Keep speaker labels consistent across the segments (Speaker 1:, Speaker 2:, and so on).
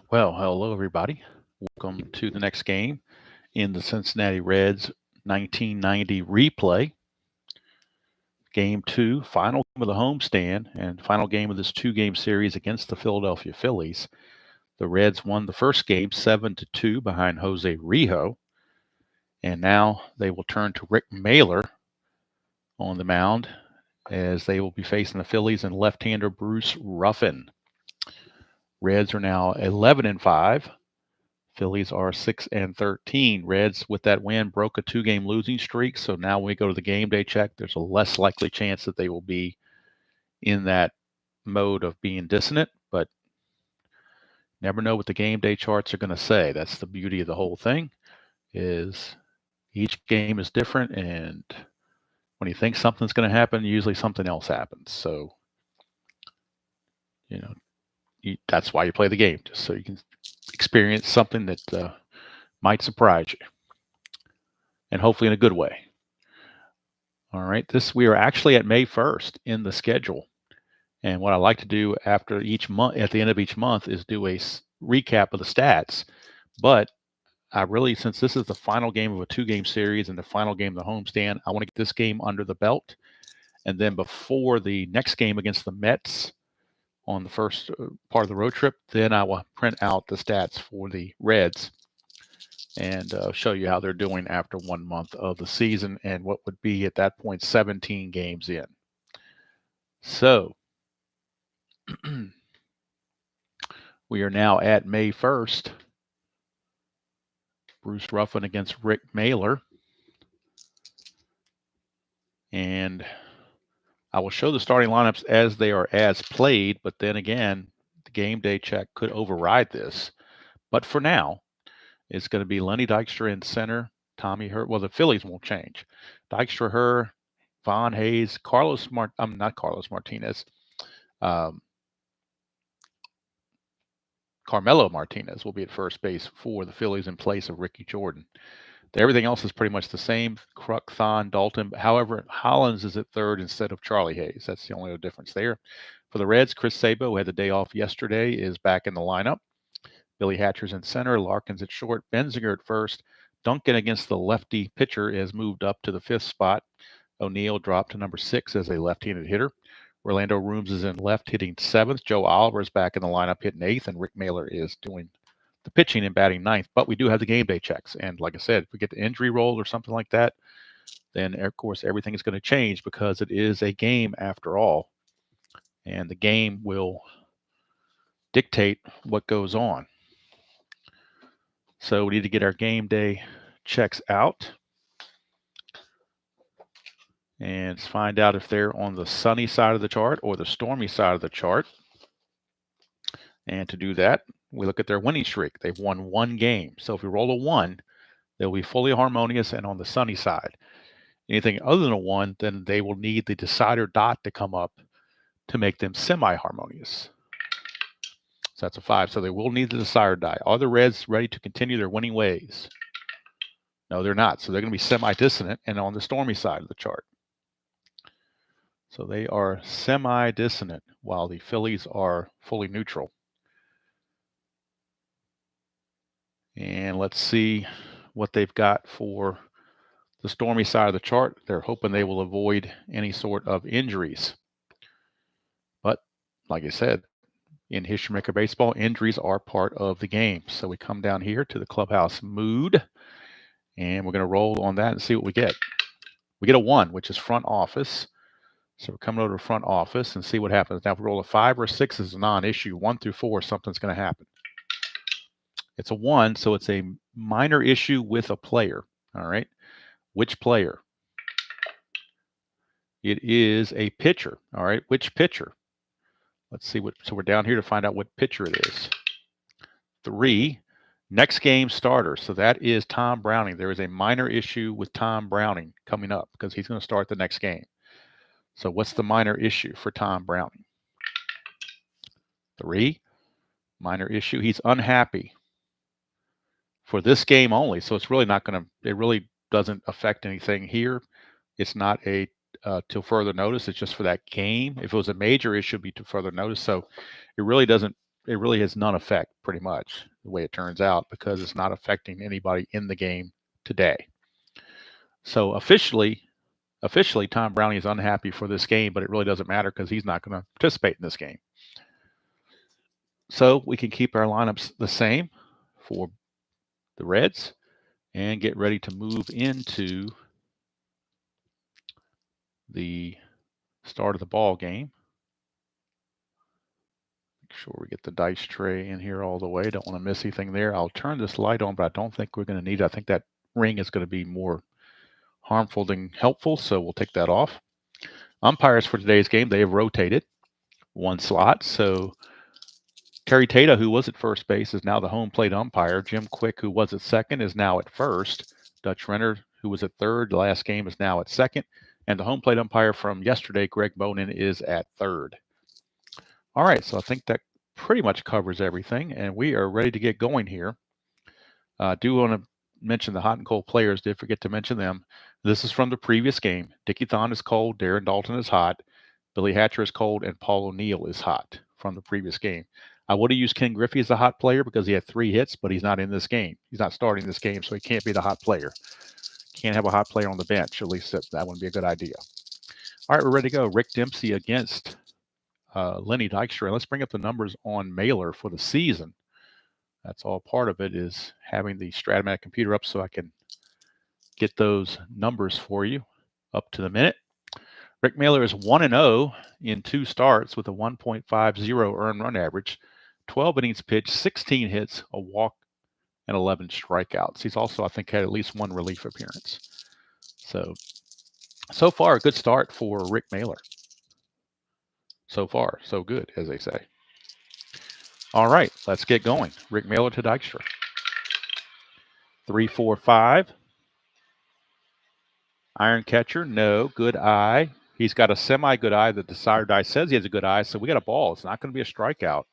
Speaker 1: Well, hello everybody. Welcome to the next game in the Cincinnati Reds 1990 replay. Game two, final game of the homestand and final game of this two-game series against the Philadelphia Phillies. The Reds won the first game 7-2 behind Jose Rijo, and now they will turn to Rick Mahler on the mound as they will be facing the Phillies and left-hander Bruce Ruffin. Reds are now 11-5. Phillies are 6-13. Reds, with that win, broke a two-game losing streak. So now when we go to the game day check, there's a less likely chance that they will be in that mode of being dissonant. But never know what the game day charts are going to say. That's the beauty of the whole thing. Is each game is different, and when you think something's going to happen, usually something else happens. So you know that's why you play the game, just so you can experience something that might surprise you, and hopefully in a good way. All right, we are actually at May 1st in the schedule. And what I like to do after each month, at the end of each month, is do a recap of the stats. But I really, since this is the final game of a two-game series and the final game of the homestand, I want to get this game under the belt. And then before the next game against the Mets on the first part of the road trip, then I will print out the stats for the Reds and show you how they're doing after 1 month of the season and what would be at that point 17 games in. So we are now at May 1st. Bruce Ruffin against Rick Mahler. And I will show the starting lineups as they are as played, but then again, the game day check could override this. But for now, it's going to be Lenny Dykstra in center, Tommy Hurt. Well, the Phillies won't change. Dykstra, Herr, Von Hayes, not Carlos Martinez. Carmelo Martinez will be at first base for the Phillies in place of Ricky Jordan. Everything else is pretty much the same. Kruk, Thon, Dalton. However, Hollins is at third instead of Charlie Hayes. That's the only other difference there. For the Reds, Chris Sabo, who had the day off yesterday, is back in the lineup. Billy Hatcher's in center. Larkins at short. Benzinger at first. Duncan against the lefty pitcher is moved up to the fifth spot. O'Neill dropped to number 6 as a left-handed hitter. Orlando Rooms is in left, hitting 7th. Joe Oliver is back in the lineup, hitting 8th. And Rick Mahler is doing the pitching and batting 9th. But we do have the game day checks. And like I said, if we get the injury roll or something like that, then of course everything is going to change because it is a game after all. And the game will dictate what goes on. So we need to get our game day checks out and find out if they're on the sunny side of the chart or the stormy side of the chart. And to do that, we look at their winning streak. They've won 1 game. So if we roll a 1, they'll be fully harmonious and on the sunny side. Anything other than a 1, then they will need the decider dot to come up to make them semi-harmonious. So that's a 5. So they will need the decider die. Are the Reds ready to continue their winning ways? No, they're not. So they're going to be semi-dissonant and on the stormy side of the chart. So they are semi-dissonant while the Phillies are fully neutral. And let's see what they've got for the stormy side of the chart. They're hoping they will avoid any sort of injuries. But like I said, in History Maker Baseball, injuries are part of the game. So we come down here to the clubhouse mood, and we're going to roll on that and see what we get. We get a 1, which is front office. So we're coming over to front office and see what happens. Now, if we roll a 5 or a 6 is a non-issue. 1 through 4, something's going to happen. It's a 1, so it's a minor issue with a player. All right. Which player? It is a pitcher. All right. Which pitcher? Let's see what. So we're down here to find out what pitcher it is. 3, next game starter. So that is Tom Browning. There is a minor issue with Tom Browning coming up because he's going to start the next game. So what's the minor issue for Tom Browning? 3, minor issue. He's unhappy for this game only. So it's really not going to, it really doesn't affect anything here. It's not a till further notice. It's just for that game. If it was a major issue, it'd be to further notice. So it really doesn't it really has none effect, pretty much, the way it turns out, because it's not affecting anybody in the game today. So officially, Tom Browning is unhappy for this game, but it really doesn't matter because he's not going to participate in this game. So we can keep our lineups the same for the Reds and get ready to move into the start of the ball game. Make sure we get the dice tray in here all the way. Don't want to miss anything there. I'll turn this light on, but I don't think we're going to need it. I think that ring is going to be more harmful than helpful, so we'll take that off. Umpires for today's game, they have rotated one slot. So Terry Tata, who was at first base, is now the home plate umpire. Jim Quick, who was at second, is now at first. Dutch Renner, who was at third the last game, is now at second. And the home plate umpire from yesterday, Greg Bonin, is at third. All right, so I think that pretty much covers everything, and we are ready to get going here. I do want to mention the hot and cold players. Did forget to mention them. This is from the previous game. Dickie Thon is cold. Darren Dalton is hot. Billy Hatcher is cold, and Paul O'Neill is hot from the previous game. I would have used Ken Griffey as a hot player because he had 3 hits, but he's not in this game. He's not starting this game, so he can't be the hot player. Can't have a hot player on the bench. At least that wouldn't be a good idea. All right, we're ready to go. Rick Dempsey against Lenny Dykstra. Let's bring up the numbers on Mahler for the season. That's all part of it, is having the Stratomatic computer up so I can get those numbers for you up to the minute. Rick Mahler is 1-0 in 2 starts with a 1.50 earned run average, 12 innings pitched, 16 hits, a walk, and 11 strikeouts. He's also, I think, had at least 1 relief appearance. So far, a good start for Rick Mahler. So far, so good, as they say. All right, let's get going. Rick Mahler to Dykstra. 3-4-5. Iron catcher, no. Good eye. He's got a semi-good eye. The desired eye says he has a good eye, so we got a ball. It's not going to be a strikeout.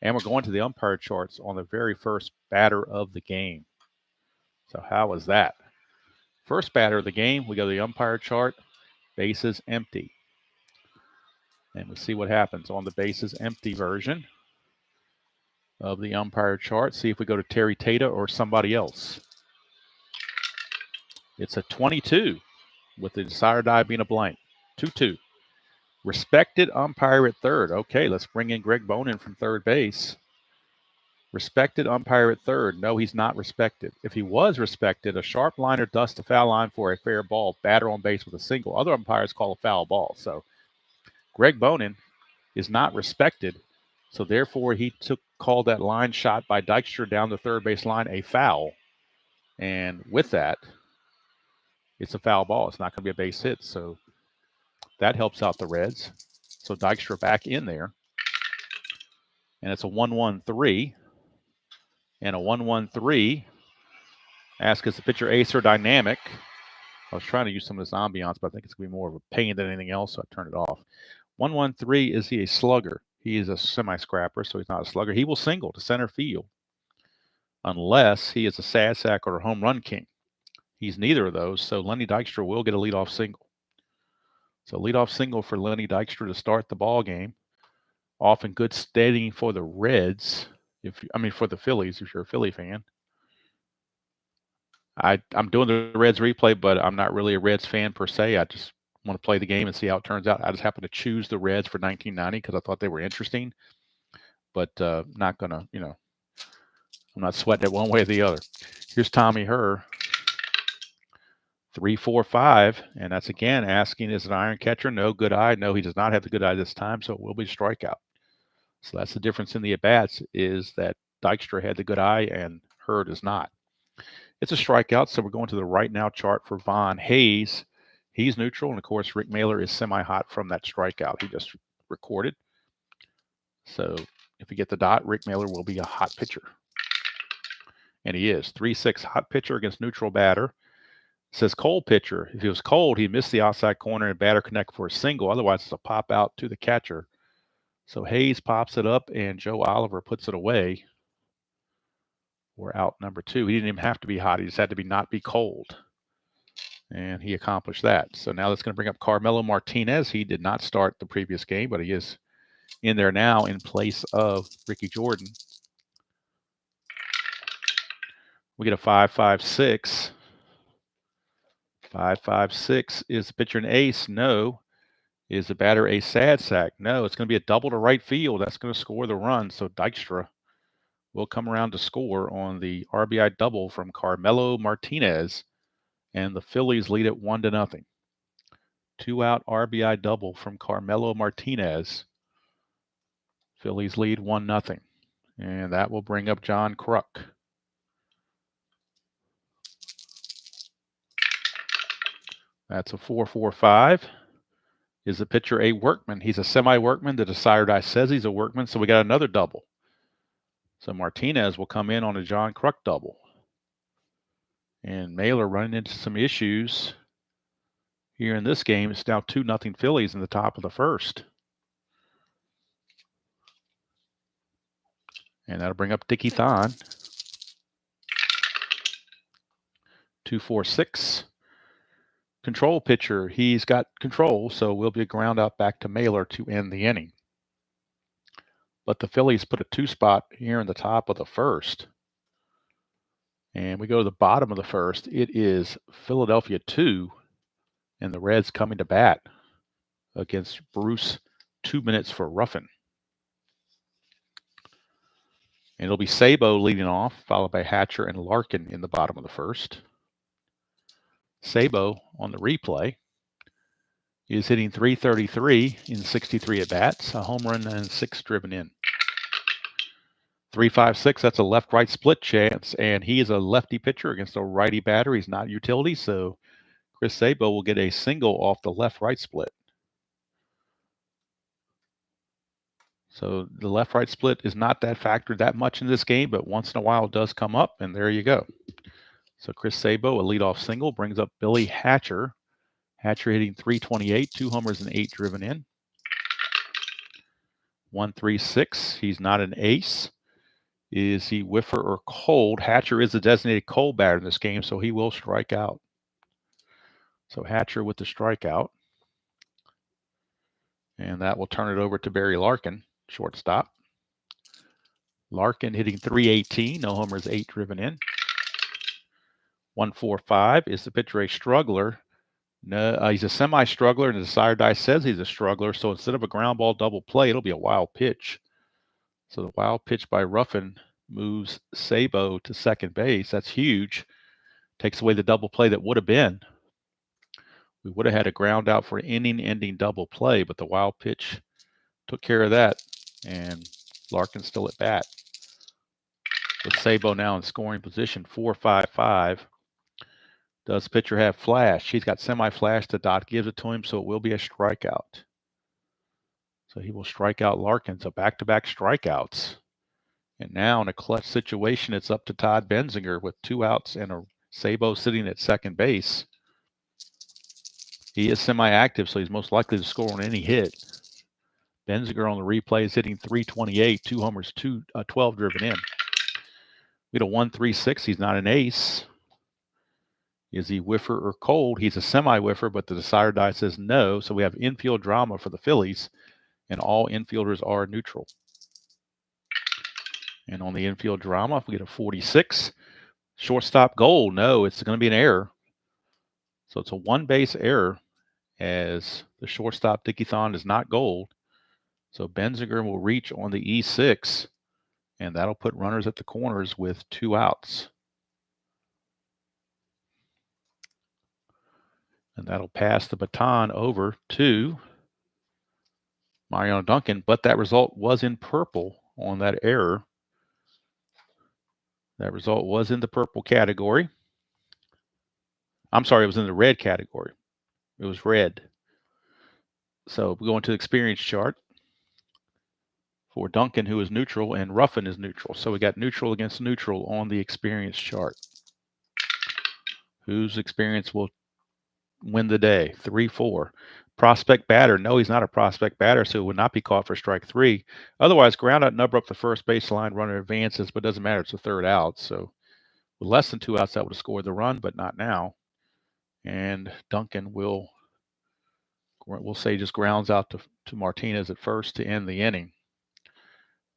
Speaker 1: And we're going to the umpire charts on the very first batter of the game. So how was that? First batter of the game, we go to the umpire chart. Bases empty. And we'll see what happens on the bases empty version of the umpire chart. See if we go to Terry Tata or somebody else. It's a 22 with the desired eye being a blank. 2-2. Respected umpire at third. Okay, let's bring in Greg Bonin from third base. Respected umpire at third. No, he's not respected. If he was respected, a sharp liner dusts the foul line for a fair ball. Batter on base with a single. Other umpires call a foul ball. So Greg Bonin is not respected. So therefore, he called that line shot by Dykstra down the third base line a foul. And with that, it's a foul ball. It's not going to be a base hit. So that helps out the Reds. So Dykstra back in there. And it's a 1-1-3. And a 1-1-3. Ask, is the pitcher ace or dynamic? I was trying to use some of this ambiance, but I think it's going to be more of a pain than anything else, so I turned it off. 1-1-3, is he a slugger? He is a semi-scrapper, so he's not a slugger. He will single to center field unless he is a sad sack or a home run king. He's neither of those, so Lenny Dykstra will get a leadoff single. So leadoff single for Lenny Dykstra to start the ball game. Off in good standing for the Reds. For the Phillies, if you're a Philly fan. I'm doing the Reds replay, but I'm not really a Reds fan per se. I just want to play the game and see how it turns out. I just happened to choose the Reds for 1990 because I thought they were interesting, but not going to, I'm not sweating it one way or the other. Here's Tommy Herr. 3-4-5, and that's again asking, is it an iron catcher? No. Good eye? No, he does not have the good eye this time, so it will be a strikeout. So that's the difference in the at-bats, is that Dykstra had the good eye and Herr does not. It's a strikeout, so we're going to the right now chart for Von Hayes. He's neutral, and of course, Rick Mahler is semi-hot from that strikeout he just recorded. So if we get the dot, Rick Mahler will be a hot pitcher. And he is. 3-6 hot pitcher against neutral batter. It says cold pitcher. If he was cold, he'd miss the outside corner and batter connect for a single. Otherwise, it's a pop out to the catcher. So Hayes pops it up, and Joe Oliver puts it away. We're out number 2. He didn't even have to be hot. He just had to not be cold. And he accomplished that. So now that's going to bring up Carmelo Martinez. He did not start the previous game, but he is in there now in place of Ricky Jordan. We get a 5-5-6. 5-5-6. Is the pitcher an ace? No. Is the batter a sad sack? No. It's going to be a double to right field. That's going to score the run. So Dykstra will come around to score on the RBI double from Carmelo Martinez, and the Phillies lead it 1-0. 2-out RBI double from Carmelo Martinez. Phillies lead 1-0. And that will bring up John Kruk. That's a 4-4-5. Is the pitcher a workman? He's a semi-workman. The desired eye says he's a workman, so we got another double. So Martinez will come in on a John Kruk double. And Mahler running into some issues here in this game. It's now 2-0 Phillies in the top of the first. And that'll bring up Dickie Thon. 2-4-6. Control pitcher. He's got control, so we'll be a ground out back to Mahler to end the inning. But the Phillies put a 2-spot here in the top of the first. And we go to the bottom of the first. It is Philadelphia 2, and the Reds coming to bat against Bruce. 2 minutes for Ruffin. And it'll be Sabo leading off, followed by Hatcher and Larkin in the bottom of the first. Sabo on the replay is hitting .333 in 63 at-bats, a home run and 6 driven in. 3-5-6, that's a left-right split chance, and he is a lefty pitcher against a righty batter. He's not utility, so Chris Sabo will get a single off the left-right split. So the left-right split is not that factored that much in this game, but once in a while it does come up, and there you go. So Chris Sabo, a leadoff single, brings up Billy Hatcher. Hatcher hitting .328, 2 homers and 8 driven in. 1-3-6. He's not an ace. Is he whiffer or cold? Hatcher is a designated cold batter in this game, so he will strike out. So Hatcher with the strikeout. And that will turn it over to Barry Larkin, shortstop. Larkin hitting .318, no homers, 8 driven in. 1-4-5. Is the pitcher a struggler? No, he's a semi-struggler, and the desired die says he's a struggler. So instead of a ground ball double play, it'll be a wild pitch. So the wild pitch by Ruffin moves Sabo to second base. That's huge. Takes away the double play that would have been. We would have had a ground out for an inning-ending double play, but the wild pitch took care of that, and Larkin's still at bat. With Sabo now in scoring position, 4-5-5. Does pitcher have flash? He's got semi-flash. The dot gives it to him, so it will be a strikeout. So he will strike out Larkin. So back-to-back strikeouts. And now in a clutch situation, it's up to Todd Benzinger with 2 outs and a Sabo sitting at second base. He is semi-active, so he's most likely to score on any hit. Benzinger on the replay is hitting .328, 2 homers, 12 driven in. We had a 1-3-6. He's not an ace. Is he whiffer or cold? He's a semi-whiffer, but the desired die says no. So we have infield drama for the Phillies, and all infielders are neutral. And on the infield drama, we get a 46. Shortstop goal. No, it's going to be an error. So it's a 1-base error, as the shortstop Dickie Thon is not gold. So Benzinger will reach on the E6, and that'll put runners at the corners with 2 outs. And that'll pass the baton over to Mariano Duncan, but that result was in purple on that error. That result was in the purple category. I'm sorry, it was in the red category. It was red. So we go into the experience chart for Duncan, who is neutral, and Ruffin is neutral. So we got neutral against neutral on the experience chart. Whose experience will win the day? 3-4. Prospect batter. No, he's not a prospect batter, so it would not be caught for strike 3. Otherwise, ground out, number up the first baseline, runner advances, but doesn't matter. It's the 3rd out. So with less than 2 outs, that would have scored the run, but not now. And Duncan will we'll say just grounds out to Martinez at first to end the inning.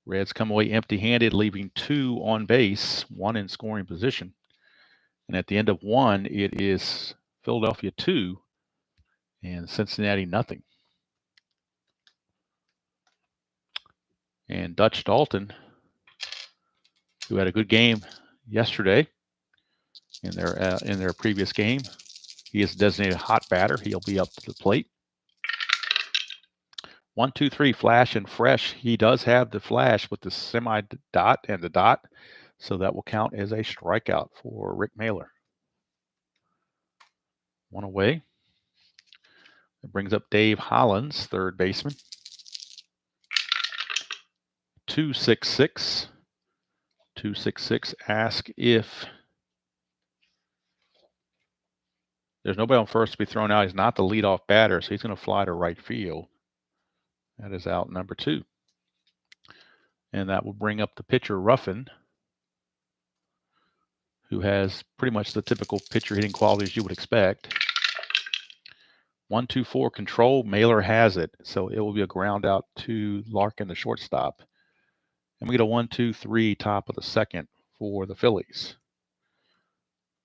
Speaker 1: Reds come away empty-handed, leaving 2 on base, 1 in scoring position. And at the end of 1, it is Philadelphia 2 and Cincinnati nothing. And Dutch Dalton, who had a good game yesterday in their previous game, he is a designated hot batter. He'll be up to the plate. 1, 2, 3, flash and fresh. He does have the flash with the semi-dot and the dot, so that will count as a strikeout for Rick Mahler. 1 away. It brings up Dave Hollins, third baseman. 266. 266. Ask if there's nobody on first to be thrown out. He's not the leadoff batter, so he's going to fly to right field. That is out number 2. And that will bring up the pitcher, Ruffin, who has pretty much the typical pitcher hitting qualities you would expect. 1, 2, 4 control. Mahler has it, so it will be a ground out to Larkin, the shortstop. And we get a 1, 2, 3 top of the second for the Phillies.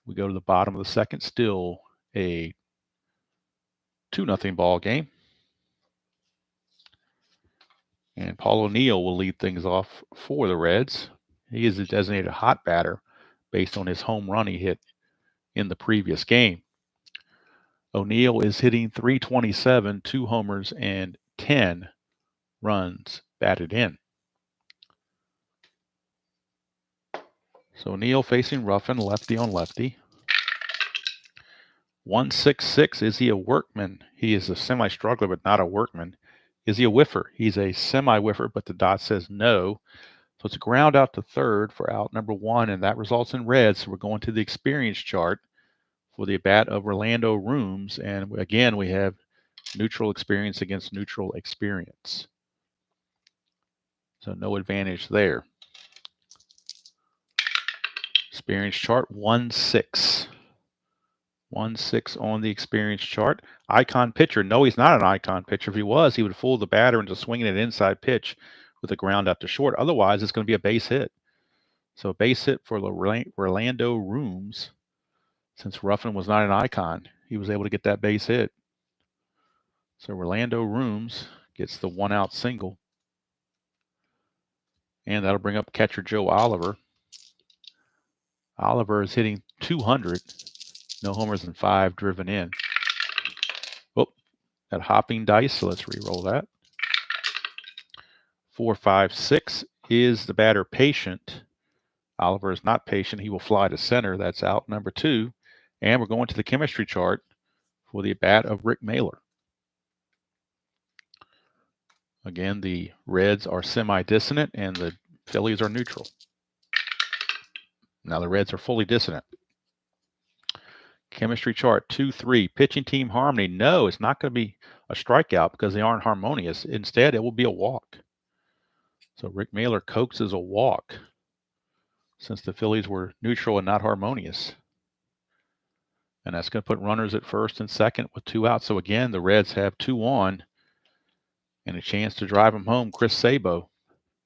Speaker 1: We go to the bottom of the second, still a 2-0 ball game. And Paul O'Neill will lead things off for the Reds. He is a designated hot batter based on his home run he hit in the previous game. O'Neill is hitting .327, 2 homers, and 10 runs batted in. So O'Neill facing Ruffin, lefty on lefty. 166, is he a workman? He is a semi-struggler, but not a workman. Is he a whiffer? He's a semi-whiffer, but the dot says no. So it's a ground out to third for out number 1, and that results in Reds. So we're going to the experience chart for the at-bat of Orlando Rooms. And again, we have neutral experience against neutral experience. So no advantage there. Experience chart 1-6. 1-6 on the experience chart. Icon pitcher. No, he's not an icon pitcher. If he was, he would fool the batter into swinging an inside pitch with a ground out to short. Otherwise, it's going to be a base hit. So a base hit for Orlando Rooms. Since Ruffin was not an icon, he was able to get that base hit. So Orlando Rooms gets the 1-out single. And that'll bring up catcher Joe Oliver. Oliver is hitting .200. No homers and 5 driven in. Oh, that hopping dice, so let's re-roll that. 4, 5, 6. Is the batter patient? Oliver is not patient. He will fly to center. That's out number 2. And we're going to the chemistry chart for the bat of Rick Mahler. Again, the Reds are semi-dissonant and the Phillies are neutral. Now the Reds are fully dissonant. Chemistry chart 2-3. Pitching team harmony. No, it's not going to be a strikeout because they aren't harmonious. Instead, it will be a walk. So Rick Mahler coaxes a walk since the Phillies were neutral and not harmonious. And that's going to put runners at first and second with 2 outs. So again, the Reds have 2 on and a chance to drive them home. Chris Sabo.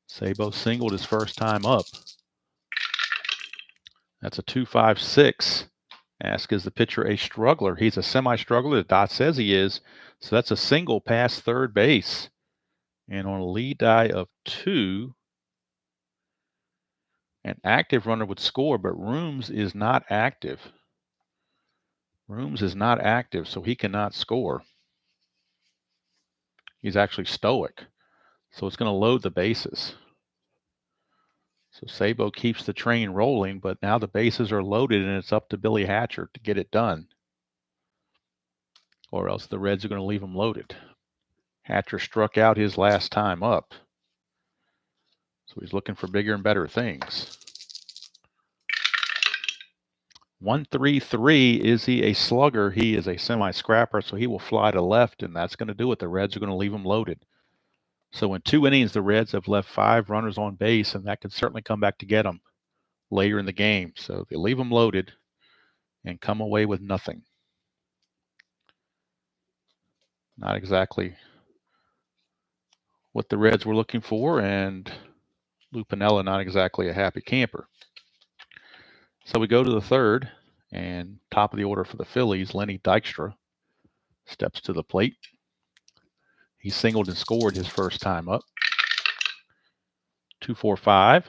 Speaker 1: Sabo singled his first time up. That's a 2-5-6. Ask, is the pitcher a struggler? He's a semi-struggler. The dot says he is. So that's a single past third base. And on a lead die of 2, an active runner would score, but Rooms is not active. Rooms is not active, so he cannot score. He's actually stoic. So it's going to load the bases. So Sabo keeps the train rolling, but now the bases are loaded and it's up to Billy Hatcher to get it done. Or else the Reds are going to leave him loaded. Hatcher struck out his last time up. So he's looking for bigger and better things. 1-3-3. Is he a slugger? He is a semi-scrapper, so he will fly to left, and that's going to do it. The Reds are going to leave him loaded. So in 2 innings, the Reds have left 5 runners on base, and that could certainly come back to get them later in the game. So they leave them loaded and come away with nothing. Not exactly what the Reds were looking for, and Lou Piniella not exactly a happy camper. So we go to the third, and top of the order for the Phillies, Lenny Dykstra steps to the plate. He singled and scored his first time up. 2-4-5.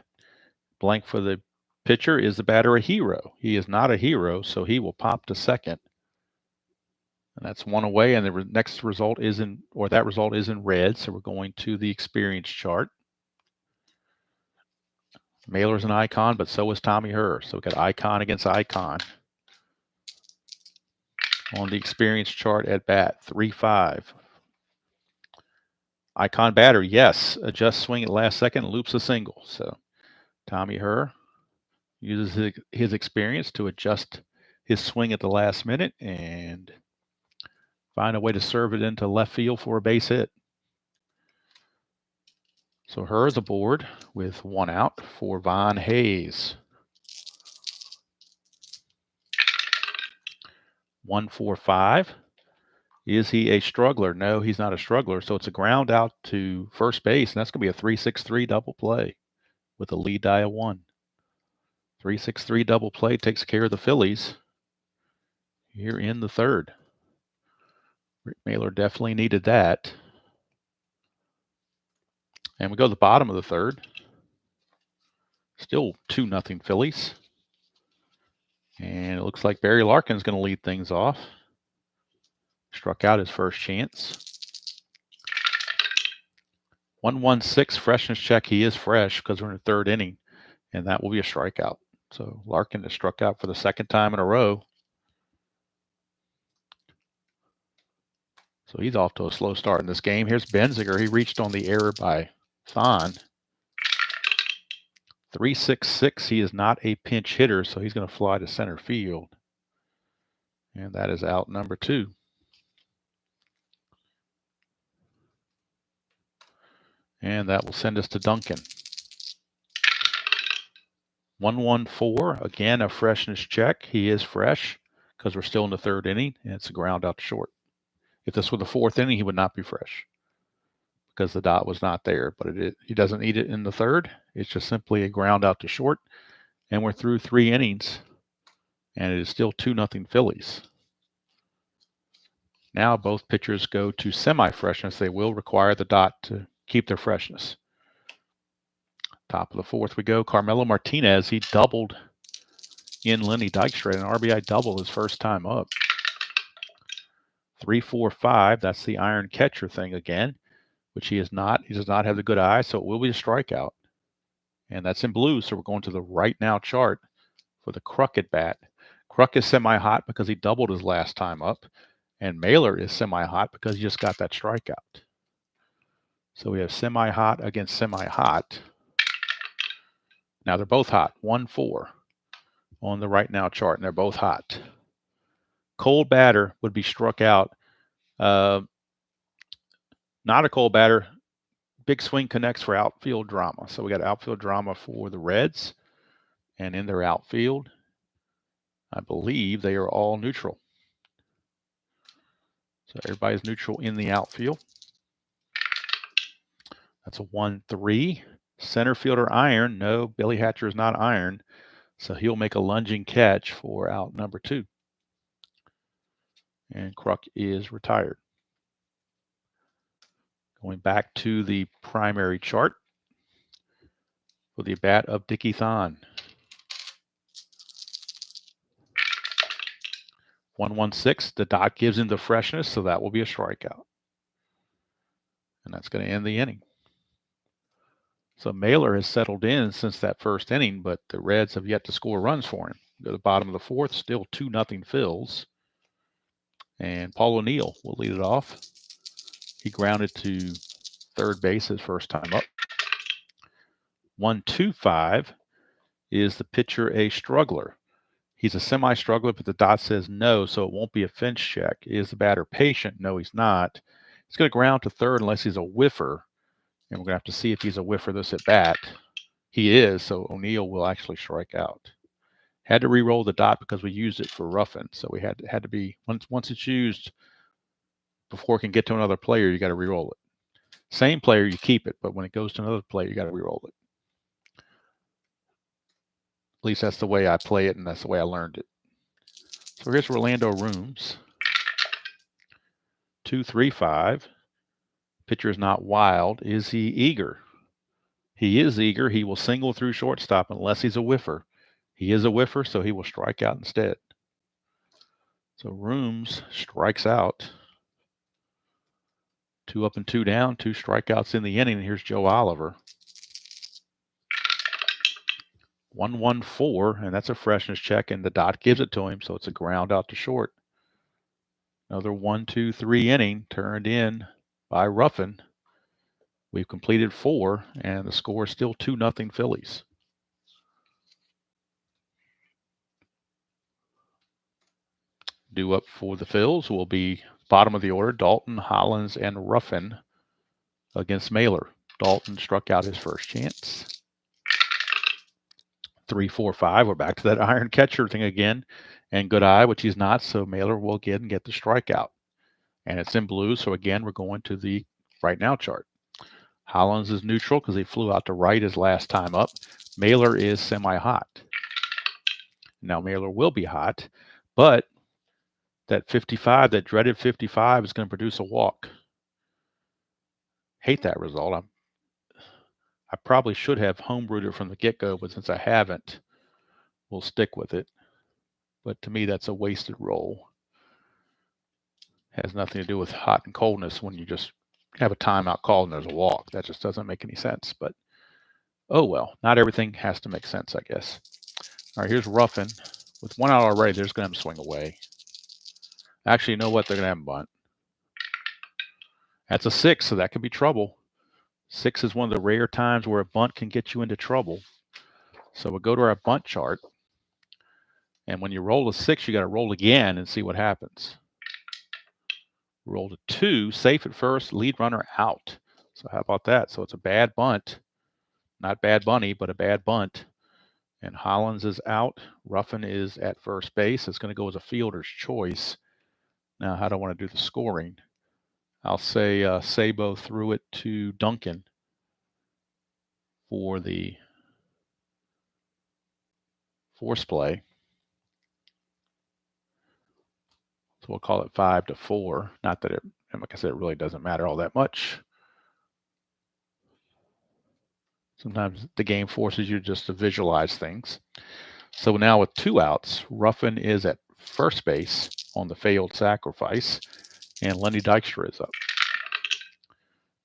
Speaker 1: Blank for the pitcher. Is the batter a hero? He is not a hero, so he will pop to second. And that's one away, and the next result is in, or that result is in red, so we're going to the experience chart. Mahler's an icon, but so is Tommy Herr. So we've got icon against icon. On the experience chart at bat, 3-5. Icon batter, yes. Adjust swing at last second, loops a single. So Tommy Herr uses his experience to adjust his swing at the last minute and find a way to serve it into left field for a base hit. So Herr is aboard with one out for Von Hayes. 1-4-5. Is he a struggler? No, he's not a struggler. So it's a ground out to first base, and that's going to be a 3-6-3 double play with a lead die of 1. 3-6-3 double play takes care of the Phillies here in the third. Rick Mahler definitely needed that. And we go to the bottom of the third. Still 2-0 Phillies. And it looks like Barry Larkin's going to lead things off. Struck out his first chance. 1-1-6 freshness check. He is fresh because we're in the third inning, and that will be a strikeout. So Larkin has struck out for the second time in a row. So he's off to a slow start in this game. Here's Benziger. He reached on the error by Thon. 3-6-6. He is not a pinch hitter, so he's going to fly to center field. And that is out number 2. And that will send us to Duncan. 1-1-4. Again, a freshness check. He is fresh because we're still in the third inning, and it's a ground out to short. If this were the fourth inning, he would not be fresh because the dot was not there. But he doesn't need it in the third. It's just simply a ground out to short. And we're through 3 innings, and it is still 2-0 Phillies. Now both pitchers go to semi-freshness. They will require the dot to keep their freshness. Top of the fourth we go. Carmelo Martinez, he doubled in Lenny Dykstra, an RBI double his first time up. 3-4-5, that's the iron catcher thing again, which he is not. He does not have the good eye, so it will be a strikeout. And that's in blue, so we're going to the right now chart for the Kruk at bat. Kruk is semi-hot because he doubled his last time up, and Mahler is semi-hot because he just got that strikeout. So we have semi-hot against semi-hot. Now they're both hot, 1-4 on the right now chart, and they're both hot. Cold batter would be struck out. Not a cold batter. Big swing connects for outfield drama. So we got outfield drama for the Reds, and in their outfield, I believe they are all neutral. So everybody's neutral in the outfield. That's a 1-3. Center fielder iron. No, Billy Hatcher is not iron. So he'll make a lunging catch for out number 2. And Kruk is retired. Going back to the primary chart for the bat of Dickie Thon. 1-1-6. The dot gives him the freshness, so that will be a strikeout. And that's going to end the inning. So Mahler has settled in since that first inning, but the Reds have yet to score runs for him. Go to the bottom of the fourth, still 2-0 Phils. And Paul O'Neill will lead it off. He grounded to third base his first time up. 1-2-5. Is the pitcher a struggler? He's a semi-struggler, but the dot says no, so it won't be a fence check. Is the batter patient? No, he's not. He's going to ground to third unless he's a whiffer. And we're going to have to see if he's a whiffer this at bat. He is, so O'Neill will actually strike out. Had to re-roll the dot because we used it for Ruffin. So we had to be, once it's used before it can get to another player, you got to re-roll it. Same player, you keep it, but when it goes to another player, you got to re-roll it. At least that's the way I play it, and that's the way I learned it. So here's Orlando Rooms. 2-3-5. Pitcher is not wild. Is he eager? He is eager. He will single through shortstop unless he's a whiffer. He is a whiffer, so he will strike out instead. So Rooms strikes out. 2 up and 2 down, 2 strikeouts in the inning. Here's Joe Oliver. 1-1-4, and that's a freshness check, and the dot gives it to him, so it's a ground out to short. Another 1-2-3 inning turned in by Ruffin. We've completed 4, and the score is still 2-0 Phillies. Due up for the Phils will be bottom of the order, Dalton, Hollins, and Ruffin against Mahler. Dalton struck out his first chance. 3-4-5. We're back to that iron catcher thing again. And good eye, which he's not, so Mahler will get the strikeout. And it's in blue, so again, we're going to the right now chart. Hollins is neutral because he flew out to right his last time up. Mahler is semi-hot. Now Mahler will be hot, but that 55, that dreaded 55, is going to produce a walk. Hate that result. I probably should have homebrewed it from the get-go, but since I haven't, we'll stick with it. But to me, that's a wasted roll. Has nothing to do with hot and coldness when you just have a timeout call and there's a walk. That just doesn't make any sense. But oh well, not everything has to make sense, I guess. All right, here's Ruffin. With 1 out already, they're just going to have him swing away. Actually, you know what? They're going to have him bunt. That's a 6, so that could be trouble. 6 is one of the rare times where a bunt can get you into trouble. So we'll go to our bunt chart. And when you roll a 6, you got to roll again and see what happens. Roll a 2, safe at first, lead runner out. So how about that? So it's a bad bunt. Not bad bunny, but a bad bunt. And Hollins is out. Ruffin is at first base. It's going to go as a fielder's choice. Now, how do I want to do the scoring? I'll say Sabo threw it to Duncan for the force play. So we'll call it 5-4. Not that it, like I said, it really doesn't matter all that much. Sometimes the game forces you just to visualize things. So now with 2 outs, Ruffin is at first base on the failed sacrifice, and Lenny Dykstra is up.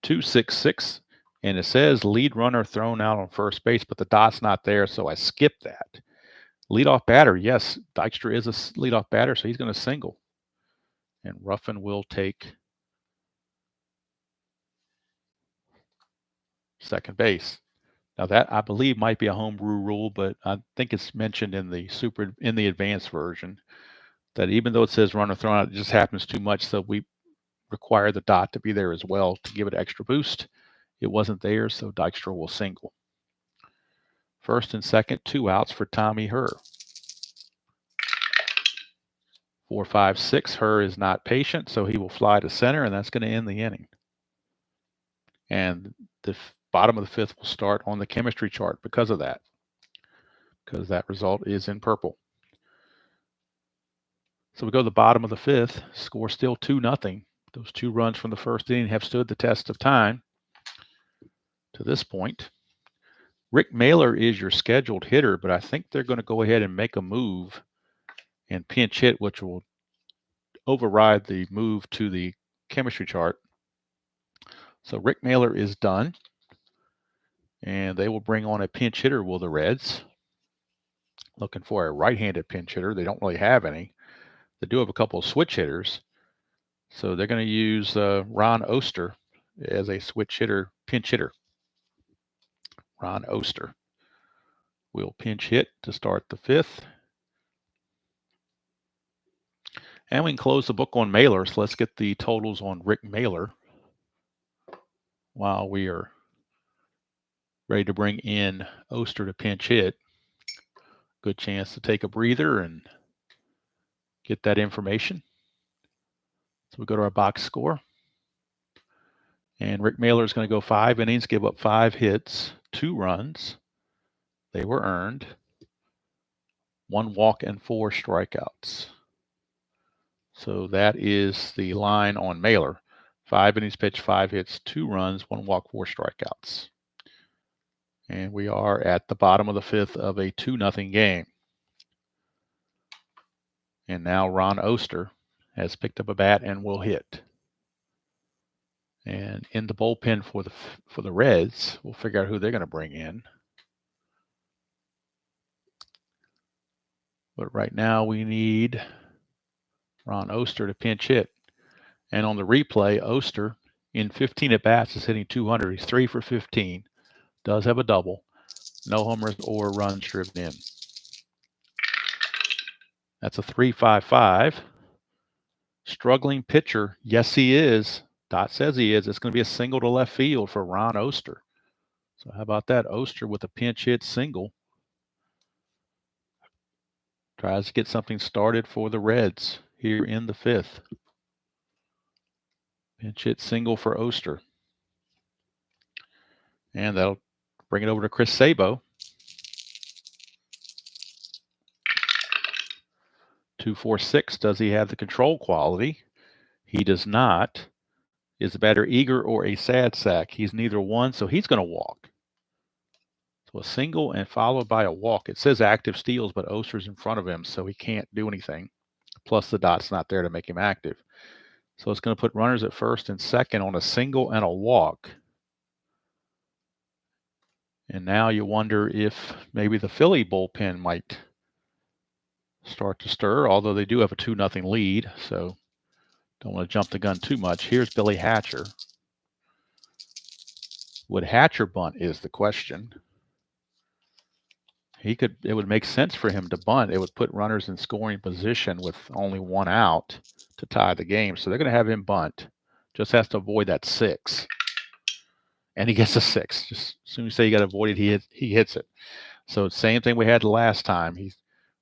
Speaker 1: 2-6-6, and it says lead runner thrown out on first base, but the dot's not there, so I skipped that. Leadoff batter, yes, Dykstra is a leadoff batter, so he's going to single. And Ruffin will take second base. Now that, I believe, might be a homebrew rule, but I think it's mentioned in the advanced version that even though it says runner thrown out, it just happens too much, so we require the dot to be there as well to give it extra boost. It wasn't there, so Dykstra will single. First and second, 2 outs for Tommy Herr. 4-5-6. Herr is not patient, so he will fly to center, and that's going to end the inning. And the bottom of the 5th will start on the chemistry chart because of that, because that result is in purple. So we go to the bottom of the 5th, score still 2-0. Those 2 runs from the first inning have stood the test of time to this point. Rick Mahler is your scheduled hitter, but I think they're going to go ahead and make a move and pinch hit, which will override the move to the chemistry chart. So Rick Mahler is done, and they will bring on a pinch hitter, will the Reds. Looking for a right-handed pinch hitter. They don't really have any. They do have a couple of switch hitters. So they're going to use Ron Oster as a switch hitter, pinch hitter. Ron Oster will pinch hit to start the 5th. And we can close the book on Mahler. So let's get the totals on Rick Mahler while we are ready to bring in Oster to pinch hit. Good chance to take a breather and get that information. So we go to our box score. And Rick Mahler is going to go 5 innings, give up 5 hits, 2 runs. They were earned. 1 walk and 4 strikeouts. So that is the line on Mahler. 5 innings pitched, 5 hits, 2 runs, 1 walk, 4 strikeouts. And we are at the bottom of the 5th of a 2-0 game. And now Ron Oster has picked up a bat and will hit. And in the bullpen for the Reds, we'll figure out who they're going to bring in. But right now we need Ron Oster to pinch hit. And on the replay, Oster in 15 at-bats is hitting 200. He's 3 for 15. Does have a double. No homers or runs driven in. That's a 3.55. Struggling pitcher. Yes, he is. Dot says he is. It's going to be a single to left field for Ron Oster. So how about that? Oster with a pinch hit single. Tries to get something started for the Reds here in the 5th. Pinch hit single for Oster. And that'll bring it over to Chris Sabo. 2.46. Does he have the control quality? He does not. Is the batter eager or a sad sack? He's neither one, so he's going to walk. So a single and followed by a walk. It says active steals, but Oster's in front of him, so he can't do anything. Plus the dot's not there to make him active. So it's going to put runners at first and second on a single and a walk. And now you wonder if maybe the Philly bullpen might start to stir, although they do have a 2-0 lead, so don't want to jump the gun too much. Here's Billy Hatcher. Would Hatcher bunt is the question. It would make sense for him to bunt. It would put runners in scoring position with only 1 out to tie the game. So they're going to have him bunt. Just has to avoid that 6. And he gets a 6. Just as soon as you say you got to avoid it, he hits it. So same thing we had the last time.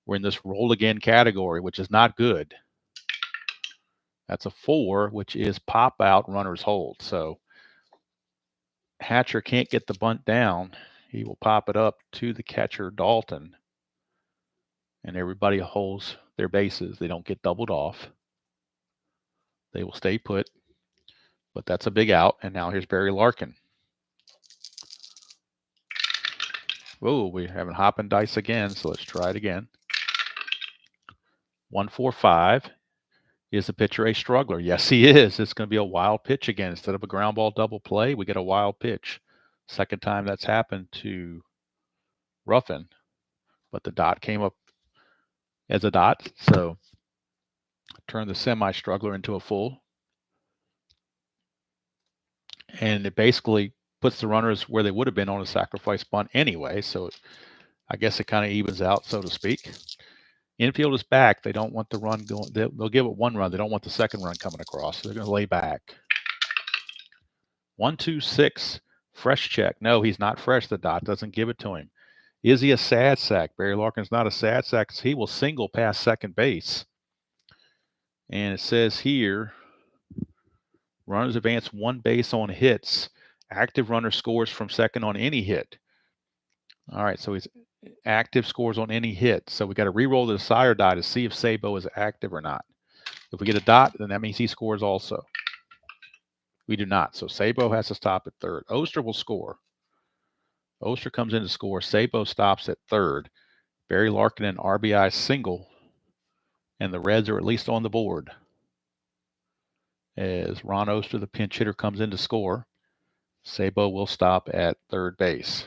Speaker 1: We're in this roll again category, which is not good. That's a 4, which is pop out, runners hold. So Hatcher can't get the bunt down. He will pop it up to the catcher, Dalton. And everybody holds their bases. They don't get doubled off. They will stay put. But that's a big out. And now here's Barry Larkin. Whoa, we're having hop and dice again. So let's try it again. 1-4-5. Is the pitcher a struggler? Yes, he is. It's going to be a wild pitch again. Instead of a ground ball double play, we get a wild pitch. Second time that's happened to Ruffin. But the dot came up as a dot. So turn the semi-struggler into a full. And it basically puts the runners where they would have been on a sacrifice bunt anyway. So I guess it kind of evens out, so to speak. Infield is back. They don't want the run going. They'll give it 1 run. They don't want the second run coming across. So they're going to lay back. 1-2-6. Fresh check. No, he's not fresh. The dot doesn't give it to him. Is he a sad sack? Barry Larkin's not a sad sack because he will single past second base. And it says here, runners advance 1 base on hits. Active runner scores from second on any hit. All right, so he's active, scores on any hit. So we got to re-roll the sire die to see if Sabo is active or not. If we get a dot, then that means he scores also. We do not. So Sabo has to stop at third. Oster will score. Oster comes in to score. Sabo stops at third. Barry Larkin an RBI single. And the Reds are at least on the board. As Ron Oster, the pinch hitter, comes in to score. Sabo will stop at third base.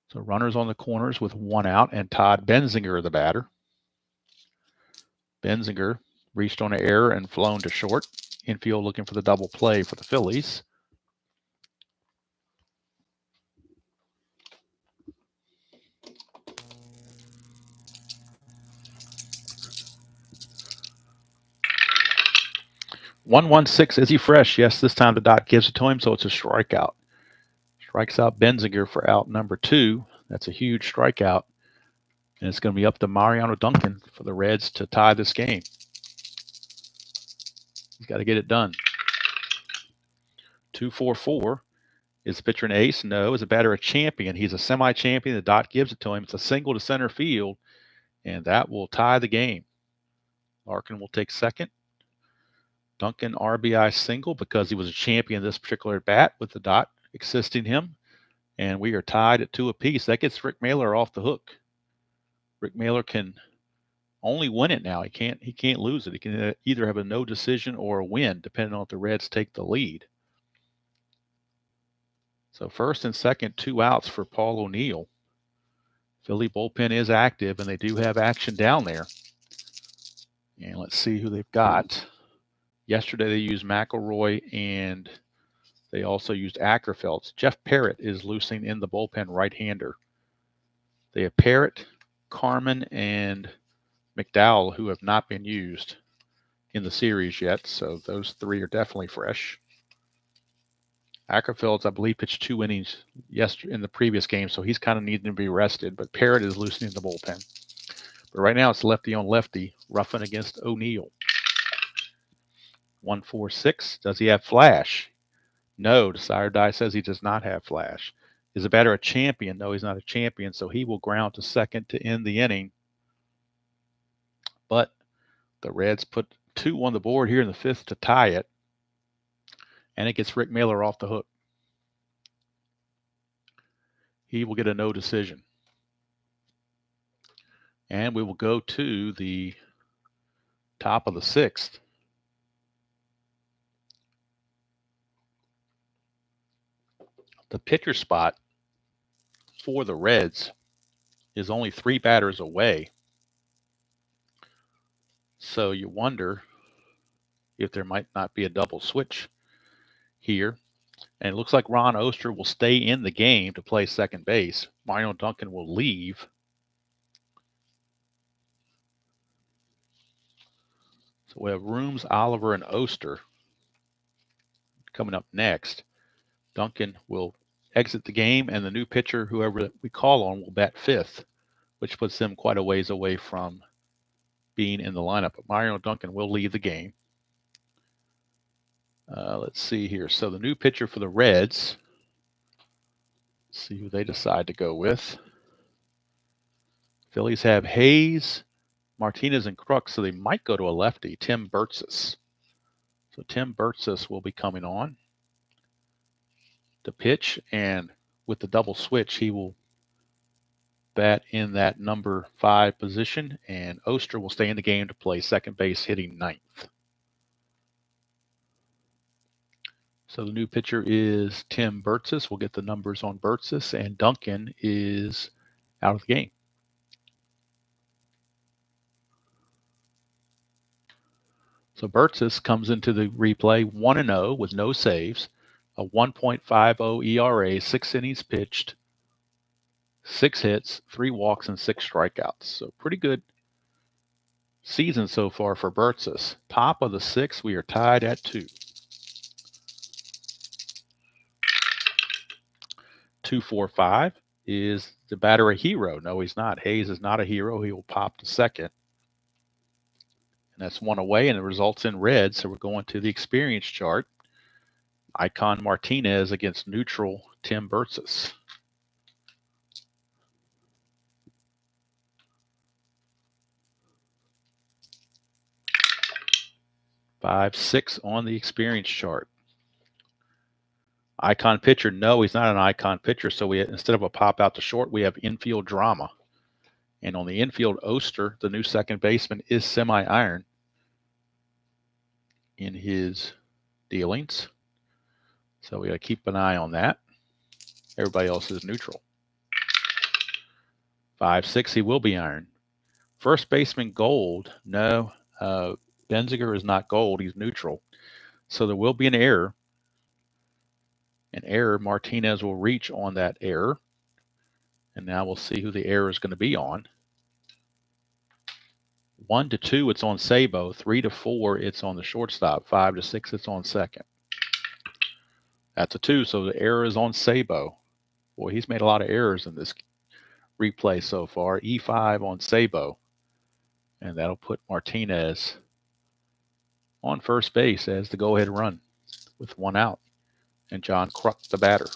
Speaker 1: So runners on the corners with 1 out, and Todd Benzinger, the batter. Benzinger reached on an error and flown to short. Infield looking for the double play for the Phillies. (1-1-6). Is he fresh? Yes, this time the dot gives it to him, so it's a strikeout. Strikes out Benzinger for out number 2. That's a huge strikeout. And it's going to be up to Mariano Duncan for the Reds to tie this game. He's got to get it done. 2-4-4. Is the pitcher an ace? No. Is the batter a champion? He's a semi-champion. The dot gives it to him. It's a single to center field, and that will tie the game. Larkin will take second. Duncan RBI single because he was a champion this particular at bat with the dot assisting him. And we are tied at 2 apiece. That gets Rick Mahler off the hook. Rick Mahler can only win it now. He can't lose it. He can either have a no decision or a win, depending on if the Reds take the lead. So first and second, 2 outs for Paul O'Neill. Philly bullpen is active, and they do have action down there. And let's see who they've got. Yesterday they used McElroy, and they also used Ackerfeldt. Jeff Parrott is loosing in the bullpen, right-hander. They have Parrott, Carmen, and McDowell, who have not been used in the series yet. So those 3 are definitely fresh. Ackerfeldt, I believe, pitched 2 innings yesterday in the previous game, so he's kind of needing to be rested. But Parrott is loosening the bullpen. But right now it's lefty on lefty, Ruffin against O'Neill. 1-4-6. Does he have flash? No. Desire Die says he does not have flash. Is the batter a champion? No, he's not a champion, so he will ground to second to end the inning. But the Reds put 2 on the board here in the 5th to tie it. And it gets Rick Mahler off the hook. He will get a no decision. And we will go to the top of the 6th. The pitcher spot for the Reds is only 3 batters away. So you wonder if there might not be a double switch here. And it looks like Ron Oster will stay in the game to play second base. Mario Duncan will leave. So we have Rooms, Oliver, and Oster coming up next. Duncan will exit the game, and the new pitcher, whoever we call on, will bat 5th, which puts them quite a ways away from being in the lineup. But Mario Duncan will leave the game. Let's see here. So the new pitcher for the Reds, let's see who they decide to go with. Phillies have Hayes, Martinez, and Crooks, so they might go to a lefty, Tim Burtsis. So Tim Burtsis will be coming on to pitch, and with the double switch, he will bat in that number 5 position, and Oster will stay in the game to play second base, hitting 9th. So the new pitcher is Tim Burtsis. We'll get the numbers on Burtsis, and Duncan is out of the game. So Burtsis comes into the replay 1-0 with no saves, a 1.50 ERA, 6 innings pitched, 6 hits, 3 walks, and 6 strikeouts. So pretty good season so far for Burtsis. Top of the 6th, we are tied at 2. 2-4-5. Is the batter a hero? No, he's not. Hayes is not a hero. He will pop to second. And that's 1 away, and it results in red. So we're going to the experience chart. Icon Martinez against neutral Tim Burtsis. Five, 6 on the experience chart. Icon pitcher, no, he's not an icon pitcher. So we, instead of a pop out to short, we have infield drama. And on the infield, Oster, the new second baseman, is semi-iron in his dealings. So we got to keep an eye on that. Everybody else is neutral. 5-6, he will be iron. First baseman, gold. No, Benziger is not gold. He's neutral. So there will be an error. An error. Martinez will reach on that error. And now we'll see who the error is going to be on. 1-2, it's on Sabo. 3-4, it's on the shortstop. 5-6, it's on second. That's a 2, so the error is on Sabo. Boy, he's made a lot of errors in this replay so far. E5 on Sabo. And that'll put Martinez on first base as the go-ahead run with one out, and John Kruk, the batter.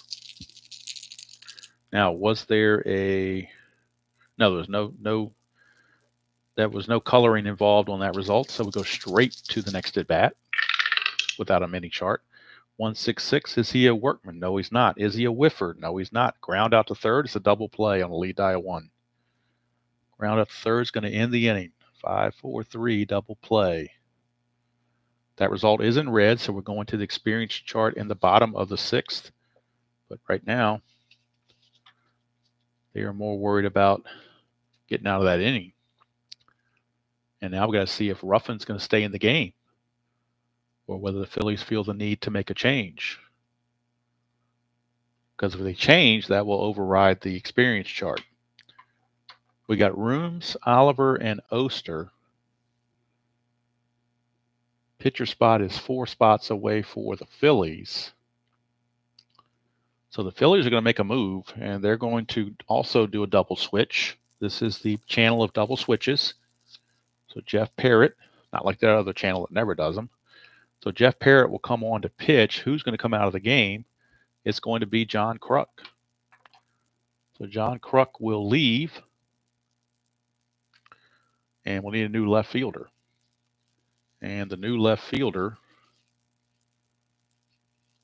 Speaker 1: Now, was there a no? There was no coloring involved on that result, so we go straight to the next at bat without a mini chart. 166. Is he a workman? No, he's not. Is he a whiffer? No, he's not. Ground out to third. It's a double play on a lead die of 1. Ground out to third is going to end the inning. 5-4-3 double play. That result is in red, so we're going to the experience chart in the bottom of the 6th. But right now, they are more worried about getting out of that inning. And now we got to see if Ruffin's going to stay in the game, or whether the Phillies feel the need to make a change. Because if they change, that will override the experience chart. We got Rooms, Oliver, and Oster. Pitcher spot is 4 spots away for the Phillies. So the Phillies are going to make a move, and they're going to also do a double switch. This is the channel of double switches. So Jeff Parrott, not like that other channel that never does them. So Jeff Parrott will come on to pitch. Who's going to come out of the game? It's going to be John Kruk. So John Kruk will leave, and we'll need a new left fielder. And the new left fielder,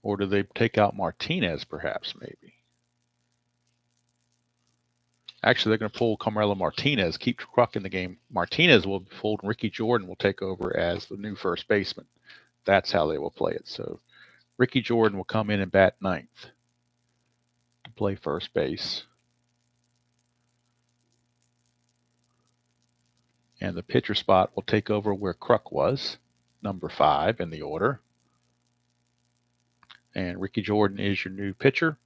Speaker 1: or do they take out Martinez perhaps, maybe? Actually, they're going to pull Carmelo Martinez, keep Kruk in the game. Martinez will be pulled, and Ricky Jordan will take over as the new first baseman. That's how they will play it. So Ricky Jordan will come in and bat 9th to play first base. And the pitcher spot will take over where Kruk was, number 5 in the order. And Ricky Jordan is your new pitcher,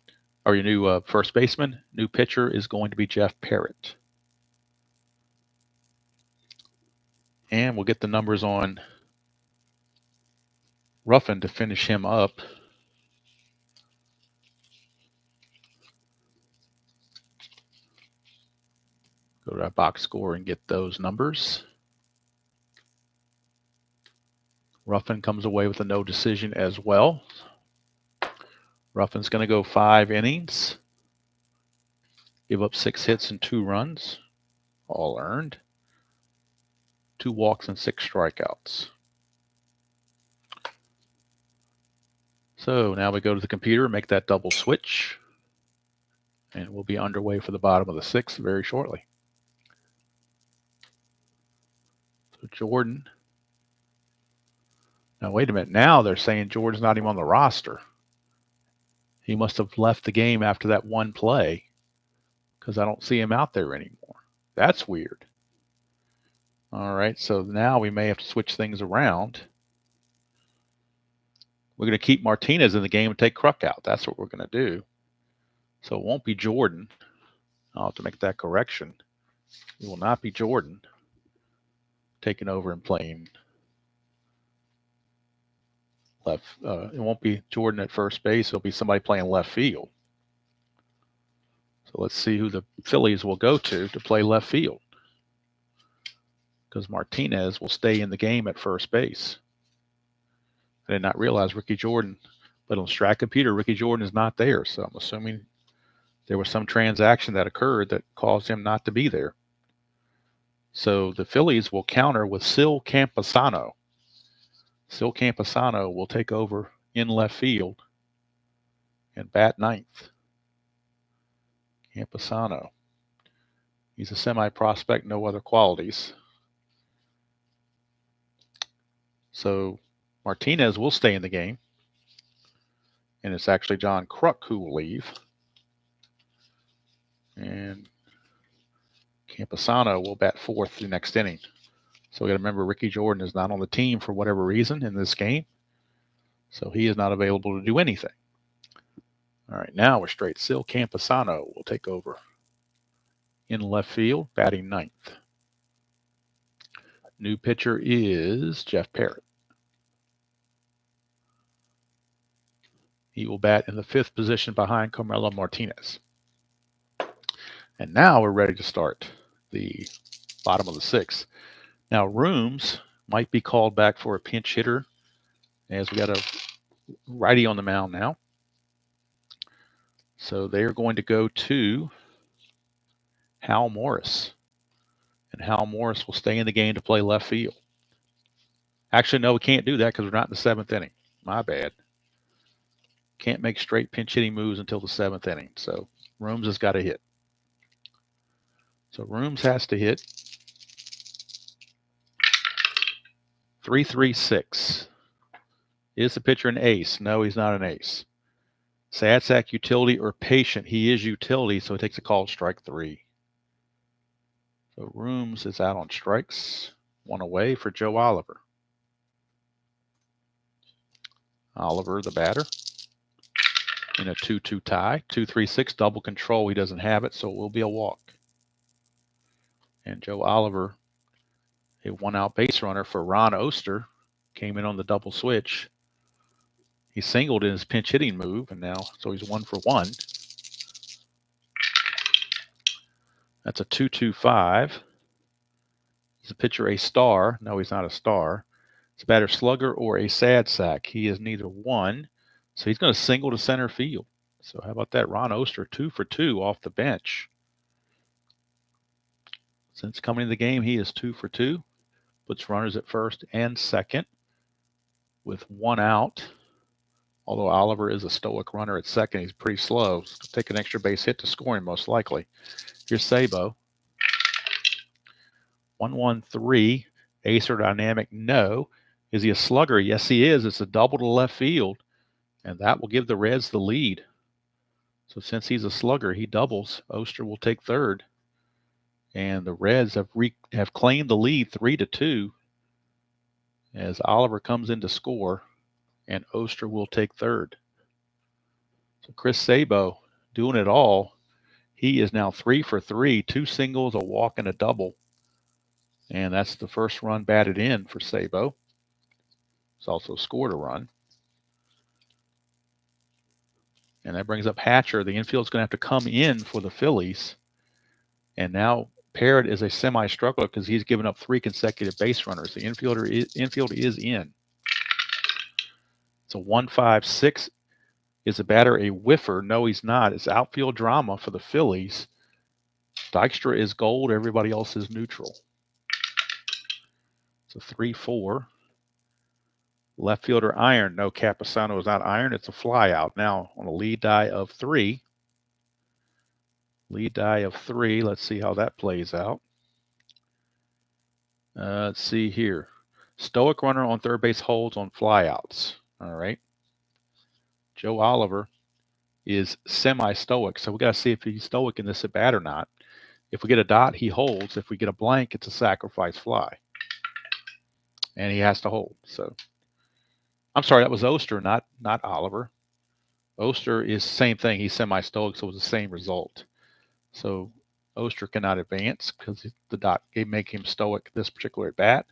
Speaker 1: or your new first baseman. New pitcher is going to be Jeff Parrott. And we'll get the numbers on Ruffin to finish him up. Go to our box score and get those numbers. Ruffin comes away with a no decision as well. Ruffin's going to go 5 innings, give up 6 hits and 2 runs, all earned, 2 walks and 6 strikeouts. So now we go to the computer and make that double switch, and we'll be underway for the bottom of the 6th very shortly. So Jordan. Now wait a minute. Now they're saying Jordan's not even on the roster. He must have left the game after that one play, because I don't see him out there anymore. That's weird. All right, so now we may have to switch things around. We're going to keep Martinez in the game and take Kruk out. That's what we're going to do. So it won't be Jordan. I'll have to make that correction. It will not be Jordan taking over and playing left. It won't be Jordan at first base. It'll be somebody playing left field. So let's see who the Phillies will go to play left field, because Martinez will stay in the game at first base. I did not realize Ricky Jordan, but on Strat Computer, Ricky Jordan is not there. So I'm assuming there was some transaction that occurred that caused him not to be there. So the Phillies will counter with Sil Campusano. Sil Campusano will take over in left field and bat 9th. Campusano. He's a semi-prospect, no other qualities. So Martinez will stay in the game, and it's actually John Kruk who will leave. And Campusano will bat 4th the next inning. So we got to remember Ricky Jordan is not on the team for whatever reason in this game. So he is not available to do anything. All right, now we're straight. Sil Campusano will take over in left field, batting 9th. New pitcher is Jeff Parrott. He will bat in the 5th position behind Carmelo Martinez. And now we're ready to start the bottom of the 6th. Now Rooms might be called back for a pinch hitter, as we got a righty on the mound now. So they're going to go to Hal Morris. And Hal Morris will stay in the game to play left field. Actually, no, we can't do that because we're not in the 7th inning. My bad. Can't make straight pinch hitting moves until the 7th inning. So Rooms has got to hit. So Rooms has to hit. 3-3-6. Is the pitcher an ace? No, he's not an ace. Sad sack, utility, or patient. He is utility, so he takes a call, strike 3. So Rooms is out on strikes. 1 away for Joe Oliver. Oliver, the batter, in a 2-2 tie. 2-3-6, double control. He doesn't have it, so it will be a walk. And Joe Oliver, a 1-out base runner for Ron Oster, came in on the double switch. He singled in his pinch hitting move, and now, so he's 1 for 1. That's a 2-2-5. Is the pitcher a star? No, he's not a star. Is the batter slugger or a sad sack? He is neither one. So he's going to single to center field. So how about that? Ron Oster, 2 for 2 off the bench. Since coming into the game, he is 2 for 2. Puts runners at first and second with 1 out. Although Oliver is a stoic runner at second, he's pretty slow. Take an extra base hit to score him, most likely. Here's Sabo. 1-1-3. Acer dynamic? No. Is he a slugger? Yes, he is. It's a double to left field, and that will give the Reds the lead. So since he's a slugger, he doubles. Oster will take third, and the Reds have claimed the lead 3-2 as Oliver comes in to score, and Oster will take third. So Chris Sabo doing it all. He is now 3 for 3, 2 singles, a walk, and a double. And that's the first run batted in for Sabo. He's also scored a run. And that brings up Hatcher. The infield's going to have to come in for the Phillies. And now Parrott is a semi-struggler because he's given up 3 consecutive base runners. The infield is in. It's a 1-5-6. Is the batter a whiffer? No, he's not. It's outfield drama for the Phillies. Dykstra is gold. Everybody else is neutral. It's a 3-4. Left fielder iron. No, Campusano is not iron. It's a fly out. Now on a lead die of 3. Lead die of 3. Let's see how that plays out. Let's see here. Stoic runner on third base holds on flyouts. All right. Joe Oliver is semi-stoic, so we got to see if he's stoic in this at bat or not. If we get a dot, he holds. If we get a blank, it's a sacrifice fly. And he has to hold. So I'm sorry, that was Oster, not Oliver. Oster is the same thing. He's semi-stoic, so it was the same result. So Oster cannot advance because the dot make him stoic this particular at bat.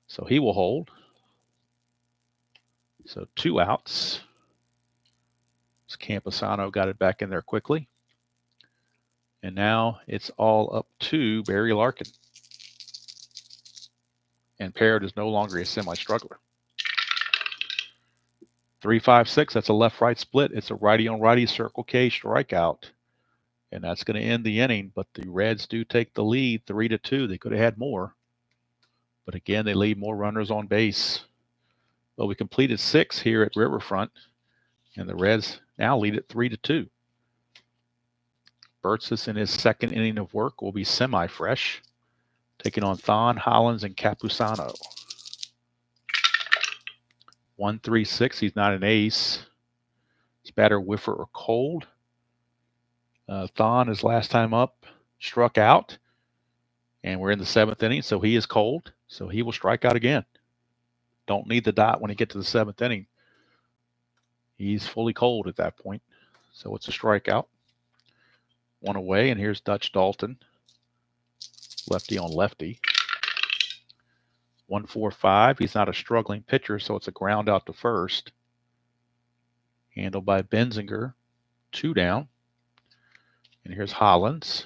Speaker 1: So he will hold. So 2 outs. Campusano got it back in there quickly. And now it's all up to Barry Larkin. And Parrott is no longer a semi-struggler. 3-5-6, that's a left-right split. It's a righty-on-righty Circle K strikeout. And that's going to end the inning. But the Reds do take the lead 3-2. They could have had more. But again, they leave more runners on base. Well, we completed 6 here at Riverfront. And the Reds now lead it 3-2. Burtsis in his second inning of work will be semi-fresh, taking on Thon, Hollins, and Campusano. 1-3-6. He's not an ace. His batter whiffer or cold. Thon, his last time up, struck out. And we're in the 7th inning, so he is cold. So he will strike out again. Don't need the dot when he gets to the 7th inning. He's fully cold at that point. So it's a strikeout. 1 away, and here's Dutch Dalton. Lefty on lefty. 1-4-5. He's not a struggling pitcher, so it's a ground out to first. Handled by Benzinger. 2 down. And here's Hollins.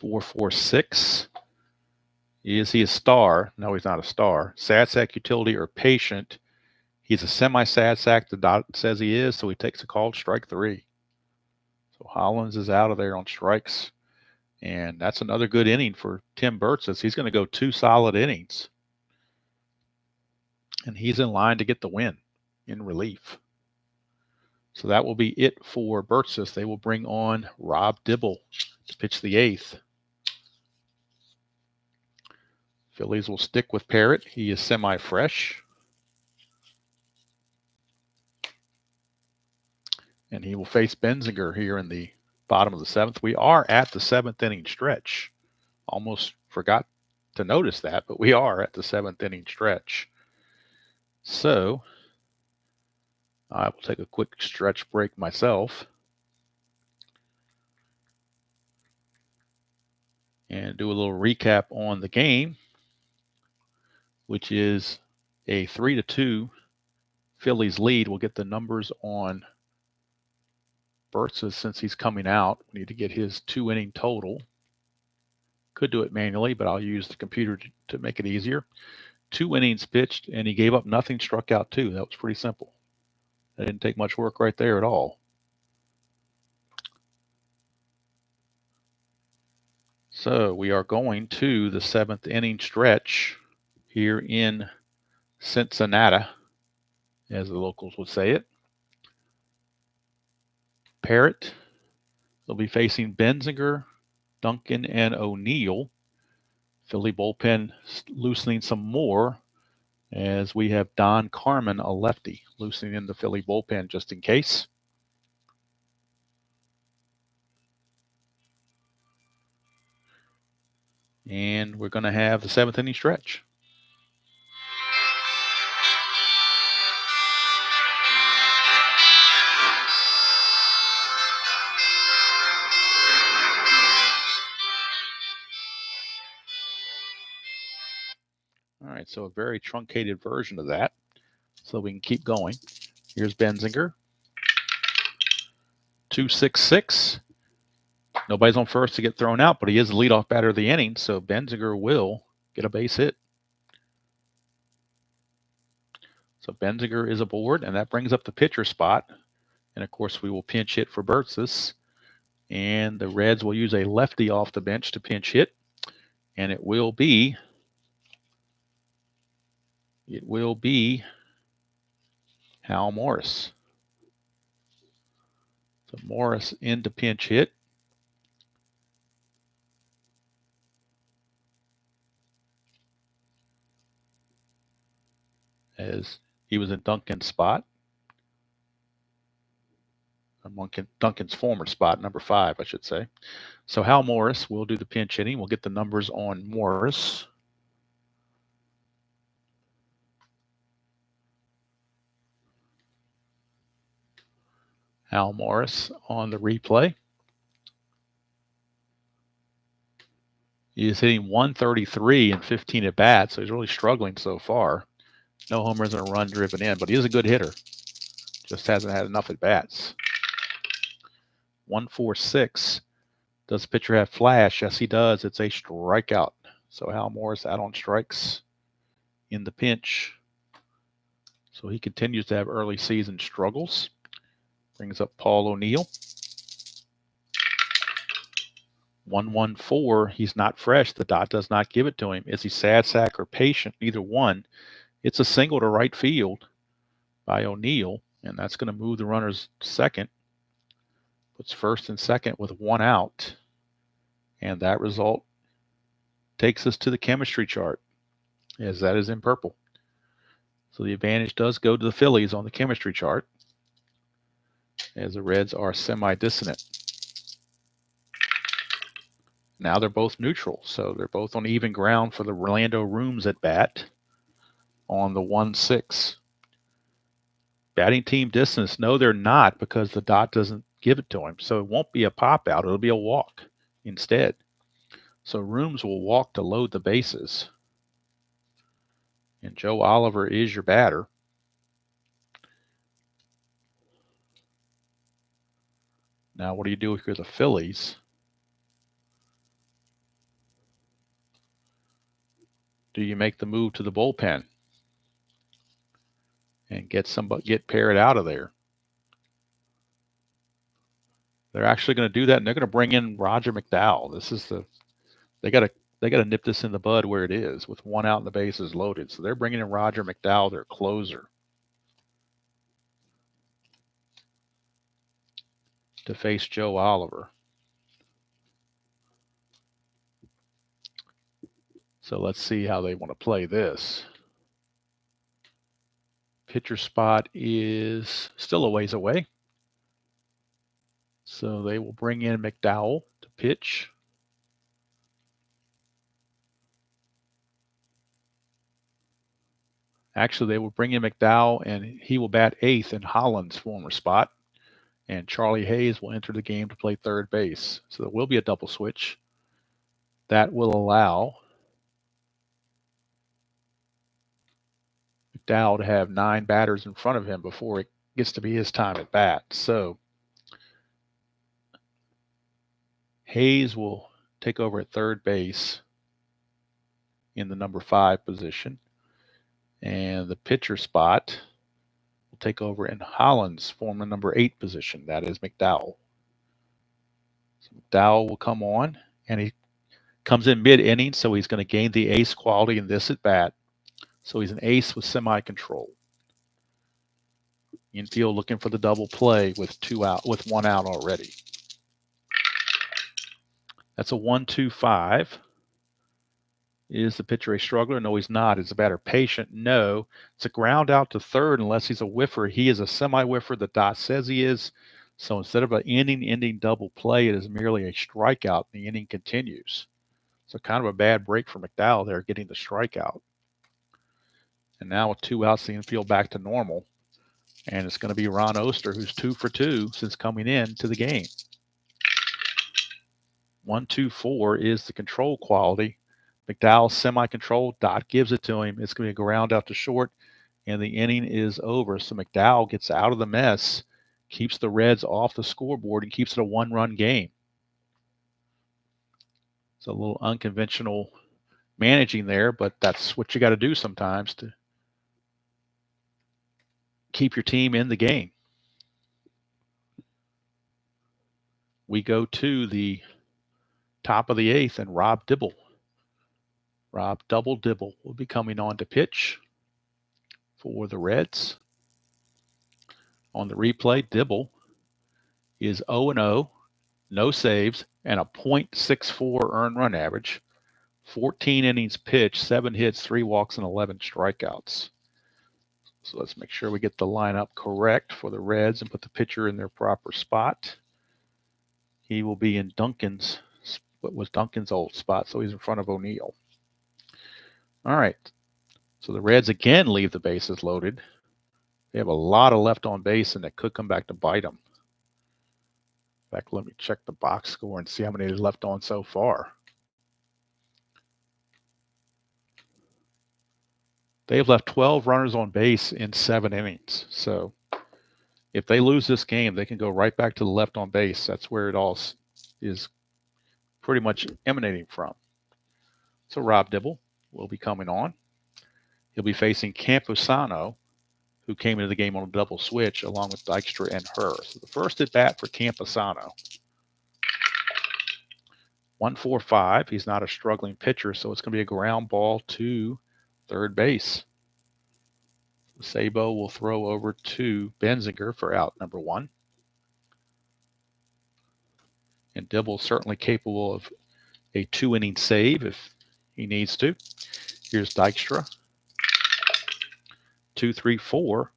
Speaker 1: 446. Is he a star? No, he's not a star. Sad sack, utility, or patient. He's a semi-sad sack. The dot says he is, so he takes a called strike 3. So Hollins is out of there on strikes. And that's another good inning for Tim Burtsis. He's going to go 2 solid innings. And he's in line to get the win in relief. So that will be it for Burtsis. They will bring on Rob Dibble to pitch the 8th. Phillies will stick with Parrott. He is semi-fresh. And he will face Benzinger here in the bottom of the 7th. We are at the 7th inning stretch. Almost forgot to notice that, but we are at the 7th inning stretch. So I will take a quick stretch break myself and do a little recap on the game, which is a 3-2 Phillies lead. We'll get the numbers on Burtsis since he's coming out. We need to get his 2-inning total. Could do it manually, but I'll use the computer to make it easier. 2 innings pitched, and he gave up nothing, struck out 2. That was pretty simple. That didn't take much work right there at all. So we are going to the 7th inning stretch here in Cincinnati, as the locals would say it. Parrott will be facing Benzinger, Duncan, and O'Neill. Philly bullpen loosening some more as we have Don Carmen, a lefty, loosening in the Philly bullpen just in case. And we're going to have the 7th inning stretch. All right, so a very truncated version of that, so we can keep going. Here's Benzinger. 2-6-6. Nobody's on first to get thrown out, but he is the leadoff batter of the inning, so Benzinger will get a base hit. So Benzinger is aboard, and that brings up the pitcher spot. And, of course, we will pinch hit for Burtsis. And the Reds will use a lefty off the bench to pinch hit. And it will be Hal Morris. So Morris into pinch hit. As he was in Duncan's spot. Duncan's former spot, number 5, I should say. So Hal Morris will do the pinch hitting. We'll get the numbers on Morris. Hal Morris on the replay. He is hitting 133 in 15 at bats, so he's really struggling so far. No homers and a run driven in, but he is a good hitter. Just hasn't had enough at bats. 1-4-6. Does the pitcher have flash? Yes, he does. It's a strikeout. So Hal Morris out on strikes in the pinch. So he continues to have early season struggles. Brings up Paul O'Neill. 1-1-4. He's not fresh. The dot does not give it to him. Is he sad sack or patient? Neither one. It's a single to right field by O'Neill, and that's going to move the runners second. Puts first and second with 1 out. And that result takes us to the chemistry chart, as that is in purple. So the advantage does go to the Phillies on the chemistry chart, as the Reds are semi-dissonant. Now they're both neutral, so they're both on even ground for the Orlando Rooms at bat on the 1-6. Batting team distance, no, they're not, because the dot doesn't give it to him. So it won't be a pop out, it'll be a walk instead. So Rooms will walk to load the bases. And Joe Oliver is your batter. Now what do you do if you're the Phillies? Do you make the move to the bullpen and get Parrott out of there? They're actually going to do that, and they're going to bring in Roger McDowell. They got to nip this in the bud where it is with one out and the bases loaded. So they're bringing in Roger McDowell, their closer, to face Joe Oliver. So let's see how they want to play this. Pitcher spot is still a ways away. So they will bring in McDowell to pitch. Actually, they will bring in McDowell, and he will bat eighth in Holland's former spot. And Charlie Hayes will enter the game to play third base. So there will be a double switch. That will allow McDowell to have 9 batters in front of him before it gets to be his time at bat. So Hayes will take over at third base in the number 5 position. And the pitcher spot will take over in Holland's former number 8 position. That is McDowell. So McDowell will come on, and he comes in mid-inning, so he's going to gain the ace quality in this at-bat. So he's an ace with semi-control. Infield looking for the double play with 1 out already. That's a 1-2-5. Is the pitcher a struggler? No, he's not. Is the batter patient? No. It's a ground out to third unless he's a whiffer. He is a semi-whiffer. The dot says he is. So instead of an inning-ending double play, it is merely a strikeout. The inning continues. So kind of a bad break for McDowell there, getting the strikeout. And now with 2 outs, the infield back to normal. And it's going to be Ron Oster, who's 2 for 2 since coming in to the game. 1-2-4 is the control quality. McDowell semi-control. Dot gives it to him. It's going to be a ground out to short, and the inning is over. So McDowell gets out of the mess, keeps the Reds off the scoreboard, and keeps it a 1-run game. It's a little unconventional managing there, but that's what you got to do sometimes to keep your team in the game. We go to the top of the 8th, and Rob Dibble will be coming on to pitch for the Reds. On the replay, Dibble is 0-0, no saves, and a .64 earned run average. 14 innings pitched, 7 hits, 3 walks, and 11 strikeouts. So let's make sure we get the lineup correct for the Reds and put the pitcher in their proper spot. He will be in Duncan's old spot, so he's in front of O'Neill. All right. So the Reds again leave the bases loaded. They have a lot of left on base, and that could come back to bite them. In fact, let me check the box score and see how many is left on so far. They've left 12 runners on base in 7 innings. So if they lose this game, they can go right back to the left on base. That's where it all is pretty much emanating from. So Rob Dibble will be coming on. He'll be facing Campusano, who came into the game on a double switch along with Dykstra and Herr. So the first at bat for Campusano. 1-4-5. He's not a struggling pitcher, so it's going to be a ground ball to third base. Sabo will throw over to Benzinger for out number 1. And Dibble certainly capable of a 2-inning save if he needs to. Here's Dykstra. 2-3-4.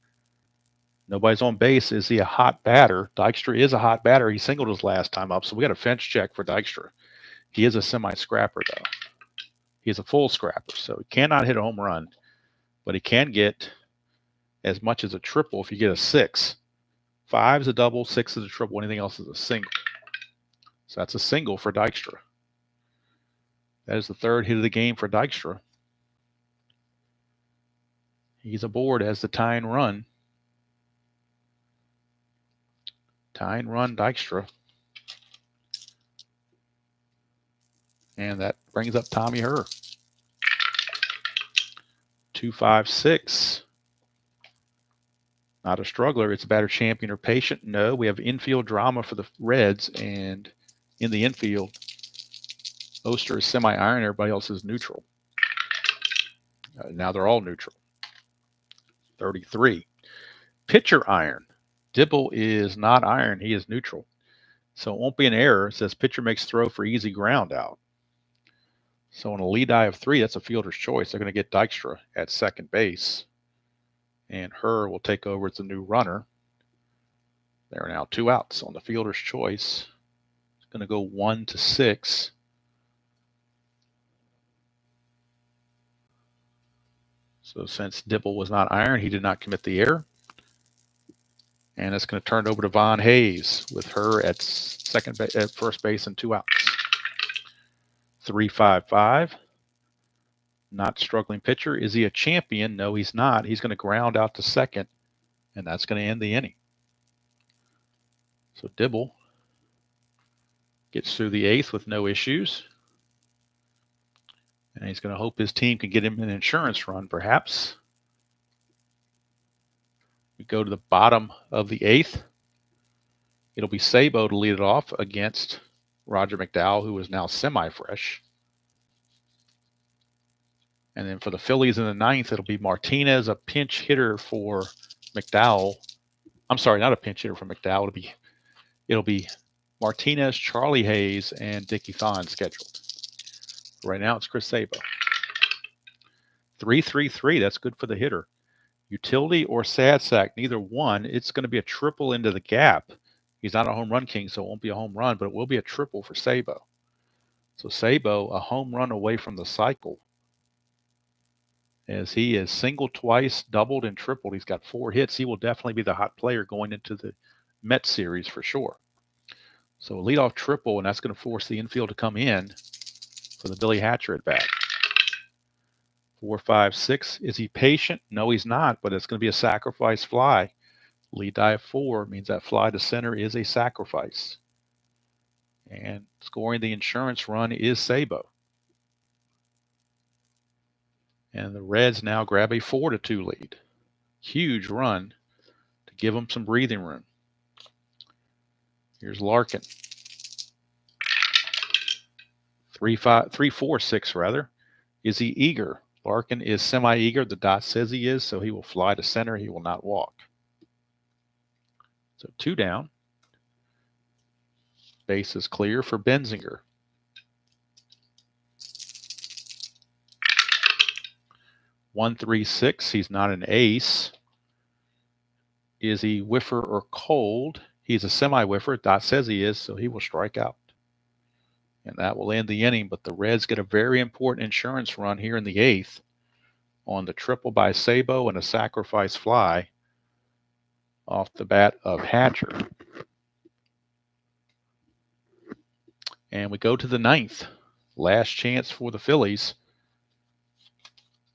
Speaker 1: Nobody's on base. Is he a hot batter? Dykstra is a hot batter. He singled his last time up, so we got a fence check for Dykstra. He is a semi-scrapper, though. He's a full scrapper, so he cannot hit a home run, but he can get as much as a triple if you get a 6. 5 is a double, 6 is a triple, anything else is a single. So that's a single for Dykstra. That is the 3rd hit of the game for Dykstra. He's aboard as the tying run. Tying run, Dykstra. And that brings up Tommy Herr. 256. Not a struggler. It's a batter, champion, or patient. No, we have infield drama for the Reds, and in the infield, Oster is semi-iron. Everybody else is neutral. Now they're all neutral. 33. Pitcher iron. Dibble is not iron. He is neutral. So it won't be an error. It says pitcher makes throw for easy ground out. So on a lead eye of 3, that's a fielder's choice. They're going to get Dykstra at second base. And Herr will take over as the new runner. There are now 2 outs on the fielder's choice. It's going to go 1 to 6. So since Dibble was not iron, he did not commit the error. And it's going to turn over to Von Hayes with Herr at first base and 2 outs. 3-5-5. Not struggling pitcher. Is he a champion? No, he's not. He's going to ground out to second, and that's going to end the inning. So Dibble gets through the 8th with no issues. And he's going to hope his team can get him an insurance run, perhaps. We go to the bottom of the 8th. It'll be Sabo to lead it off against Roger McDowell, who is now semi-fresh. And then for the Phillies in the 9th, it'll be Martinez, a pinch hitter for McDowell. I'm sorry, not a pinch hitter for McDowell. It'll be Martinez, Charlie Hayes, and Dickie Thon scheduled. Right now it's Chris Sabo. 3-3-3. That's good for the hitter. Utility or sad sack, neither one. It's going to be a triple into the gap. He's not a home run king, so it won't be a home run, but it will be a triple for Sabo. So Sabo, a home run away from the cycle, as he is singled twice, doubled, and tripled. He's got 4 hits. He will definitely be the hot player going into the Mets series for sure. So a leadoff triple, and that's going to force the infield to come in for the Billy Hatcher at bat. 4-5-6. Is he patient? No, he's not, but it's going to be a sacrifice fly. Lead die of 4 means that fly to center is a sacrifice. And scoring the insurance run is Sabo. And the Reds now grab a 4-2 lead. Huge run to give them some breathing room. Here's Larkin. 3-4-6 rather. Is he eager? Larkin is semi-eager. The dot says he is, so he will fly to center. He will not walk. So 2 down. Base is clear for Benzinger. 1-3-6. He's not an ace. Is he whiffer or cold? He's a semi-whiffer. Dot says he is, so he will strike out. And that will end the inning, but the Reds get a very important insurance run here in the 8th on the triple by Sabo and a sacrifice fly off the bat of Hatcher. And we go to the 9th. Last chance for the Phillies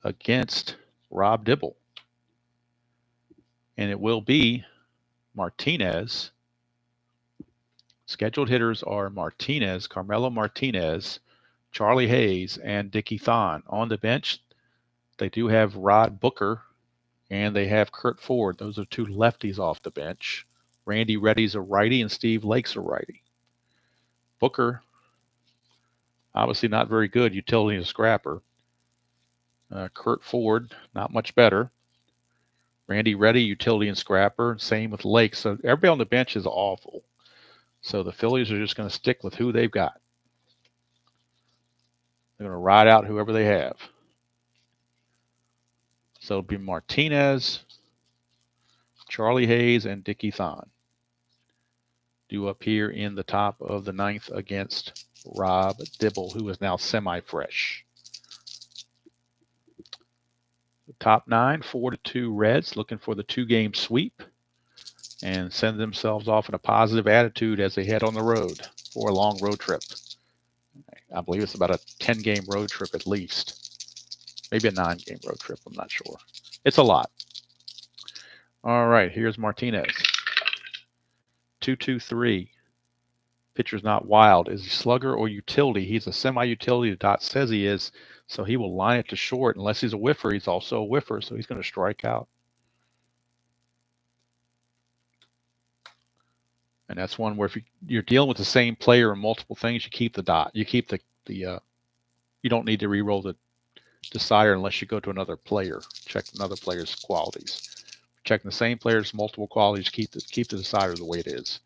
Speaker 1: against Rob Dibble. And it will be Martinez. Scheduled hitters are Martinez, Carmelo Martinez, Charlie Hayes, and Dickie Thon. On the bench, they do have Rod Booker, and they have Kurt Ford. Those are 2 lefties off the bench. Randy Reddy's a righty, and Steve Lake's a righty. Booker, obviously not very good, utility and scrapper. Kurt Ford, not much better. Randy Reddy, utility and scrapper. Same with Lake. So everybody on the bench is awful. So the Phillies are just going to stick with who they've got. They're going to ride out whoever they have. So it'll be Martinez, Charlie Hayes, and Dickie Thon. Due up here in the top of the 9th against Rob Dibble, who is now semi-fresh. The top 9, 4-2 Reds, looking for the 2-game sweep and send themselves off in a positive attitude as they head on the road for a long road trip. I believe it's about a 10-game road trip at least. Maybe a 9-game road trip, I'm not sure. It's a lot. All right, here's Martinez. 2-2-3. Pitcher's not wild. Is he slugger or utility? He's a semi-utility. The dot says he is, So he will line it to short. Unless he's a whiffer, he's also a whiffer, so he's going to strike out. And that's one where if you're dealing with the same player and multiple things, you keep the dot. You keep the you don't need to re-roll the decider unless you go to another player, check another player's qualities. Checking the same player's multiple qualities, keep the decider the way it is.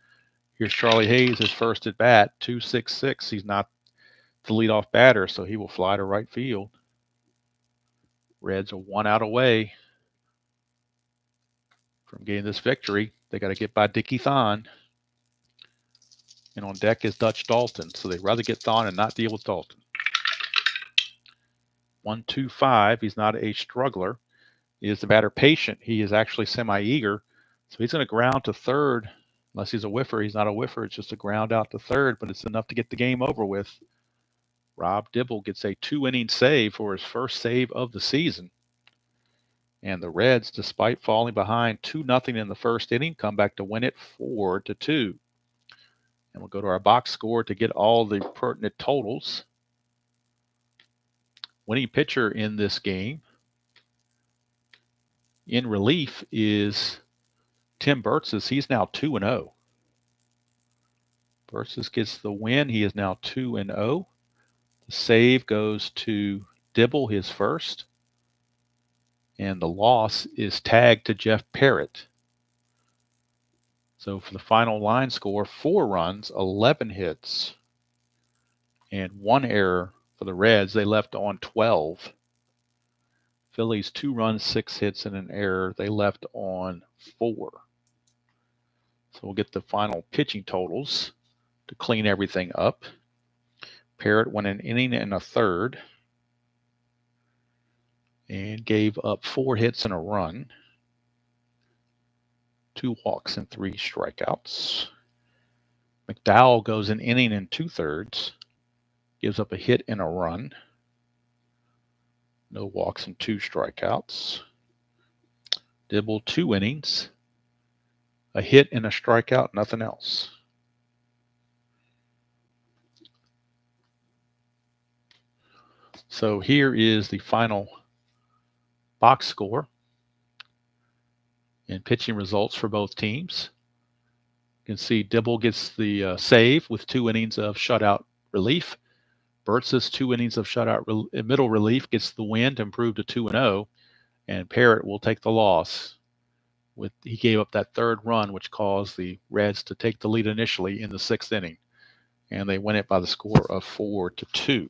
Speaker 1: Here's Charlie Hayes, his first at bat, 2-6-6. He's not the leadoff batter, so he will fly to right field. Reds are 1 out away from getting this victory. They got to get by Dickie Thon. And on deck is Dutch Dalton, so they'd rather get Thon and not deal with Dalton. 1-2-5. He's not a struggler. Is the batter patient? He is actually semi-eager, so he's going to ground to third. Unless he's a whiffer, he's not a whiffer. It's just a ground out to third, but it's enough to get the game over with. Rob Dibble gets a 2-inning save for his first save of the season. And the Reds, despite falling behind 2-0 in the first inning, come back to win it 4-2. And we'll go to our box score to get all the pertinent totals. Winning pitcher in this game in relief is Tim Burtzes. He's now 2-0. Burtzes gets the win. He is now 2-0. The save goes to Dibble, his first. And the loss is tagged to Jeff Parrott. So for the final line score, 4 runs, 11 hits, and 1 error for the Reds. They left on 12. Phillies 2 runs, 6 hits, and an error. They left on 4. So we'll get the final pitching totals to clean everything up. Parrott went an inning and a third and gave up 4 hits and a run, 2 walks and 3 strikeouts. McDowell goes an inning and 2/3, gives up a hit and a run, no walks and 2 strikeouts. Dibble 2 innings, a hit and a strikeout, nothing else. So here is the final box score and pitching results for both teams. You can see Dibble gets the save with 2 innings of shutout relief. Burtzes 2 innings of shutout middle relief gets the win to improve to 2-0, and Parrott will take the loss. He gave up that 3rd run, which caused the Reds to take the lead initially in the 6th inning, and they win it by the score of 4-2.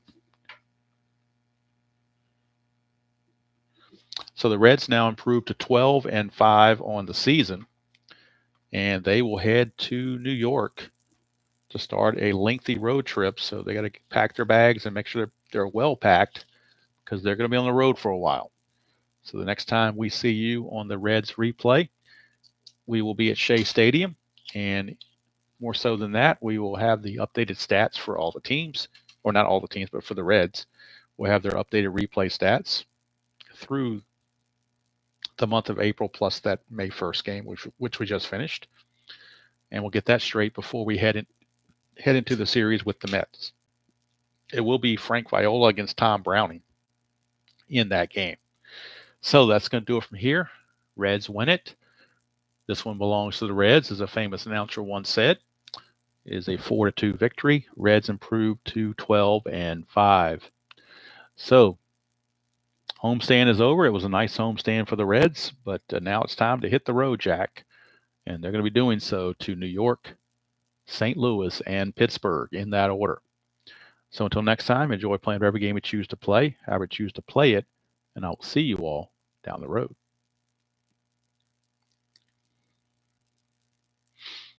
Speaker 1: So the Reds now improve to 12-5 on the season, and they will head to New York to start a lengthy road trip. So they got to pack their bags and make sure they're well packed because they're going to be on the road for a while. So the next time we see you on the Reds replay, we will be at Shea Stadium, and more so than that, we will have the updated stats for all the teams, or not all the teams, but for the Reds. We'll have their updated replay stats through the month of April plus that May 1st game, which we just finished. And we'll get that straight before we head into the series with the Mets. It will be Frank Viola against Tom Browning in that game. So that's going to do it from here. Reds win it. This one belongs to the Reds, as a famous announcer once said. It is a 4-2 victory. Reds improved to 12-5. So homestand is over. It was a nice homestand for the Reds, but now it's time to hit the road, Jack. And they're going to be doing so to New York, St. Louis, and Pittsburgh in that order. So until next time, enjoy playing whatever game you choose to play, however you choose to play it, and I will see you all down the road.